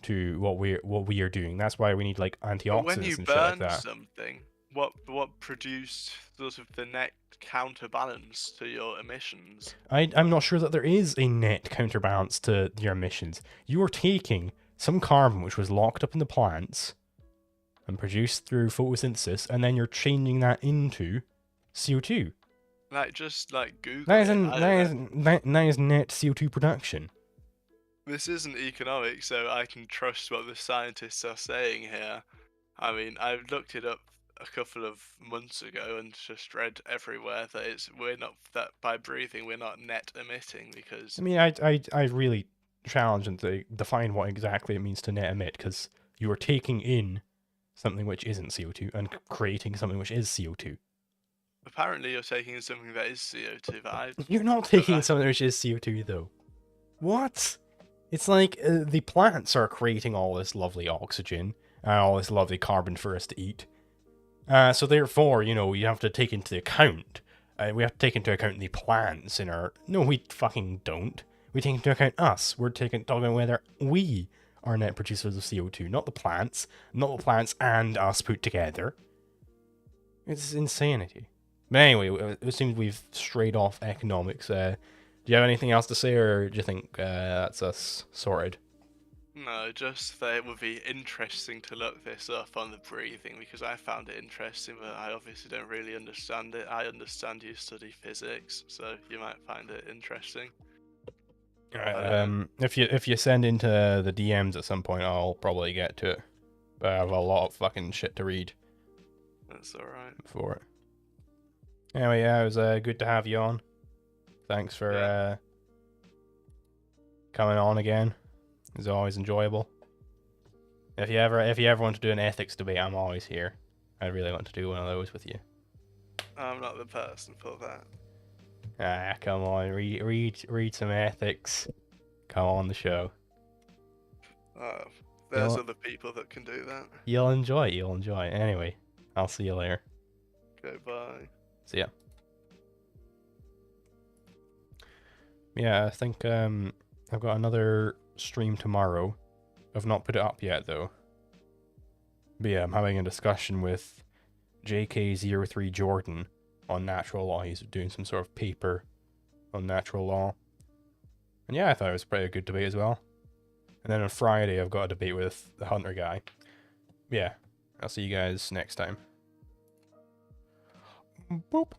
to what we are doing. That's why we need like But when antioxidants you and shit like burn that. something, what produced sort of the net counterbalance to your emissions? I'm not sure that there is a net counterbalance to your emissions. You are taking some carbon which was locked up in the plants and produced through photosynthesis, and then you're changing that into CO2. Like just like Google That is it. I don't know. that is net CO2 production. This isn't economics, so I can trust what the scientists are saying here. I mean, I looked it up a couple of months ago and just read everywhere that we're not that by breathing we're not net emitting because I mean, I really challenge them to define what exactly it means to net emit, because you are taking in something which isn't CO2 and creating something which is CO2. apparently you're taking something that is CO2 that I. You're not But taking something which is CO2 though. What? It's like the plants are creating all this lovely oxygen and all this lovely carbon for us to eat. So therefore, you have to take into account. We have to take into account the plants in our. No, we fucking don't. We take into account us. We're talking about whether we are net producers of CO2, not the plants and us put together. It's insanity. But anyway, it seems we've strayed off economics. Do you have anything else to say, or do you think that's us sorted? No, just that it would be interesting to look this up on the breathing because I found it interesting, but I obviously don't really understand it. I understand you study physics, so you might find it interesting. If you send into the DMs at some point, I'll probably get to it. But I have a lot of fucking shit to read That's alright. for it. Anyway, yeah, it was good to have you on. Thanks for coming on again. It's always enjoyable. If you ever want to do an ethics debate, I'm always here. I really want to do one of those with you. I'm not the person for that. Ah, come on, read some ethics. Come on the show. There's other people that can do that. You'll enjoy it. You'll enjoy it. Anyway, I'll see you later. Okay, bye. See ya. Yeah, I think I've got another stream tomorrow. I've not put it up yet though. But yeah, I'm having a discussion with JK03 Jordan on natural law. He's doing some sort of paper on natural law. And yeah, I thought it was pretty good debate as well. And then on Friday, I've got a debate with the Hunter guy. Yeah, I'll see you guys next time. Boop.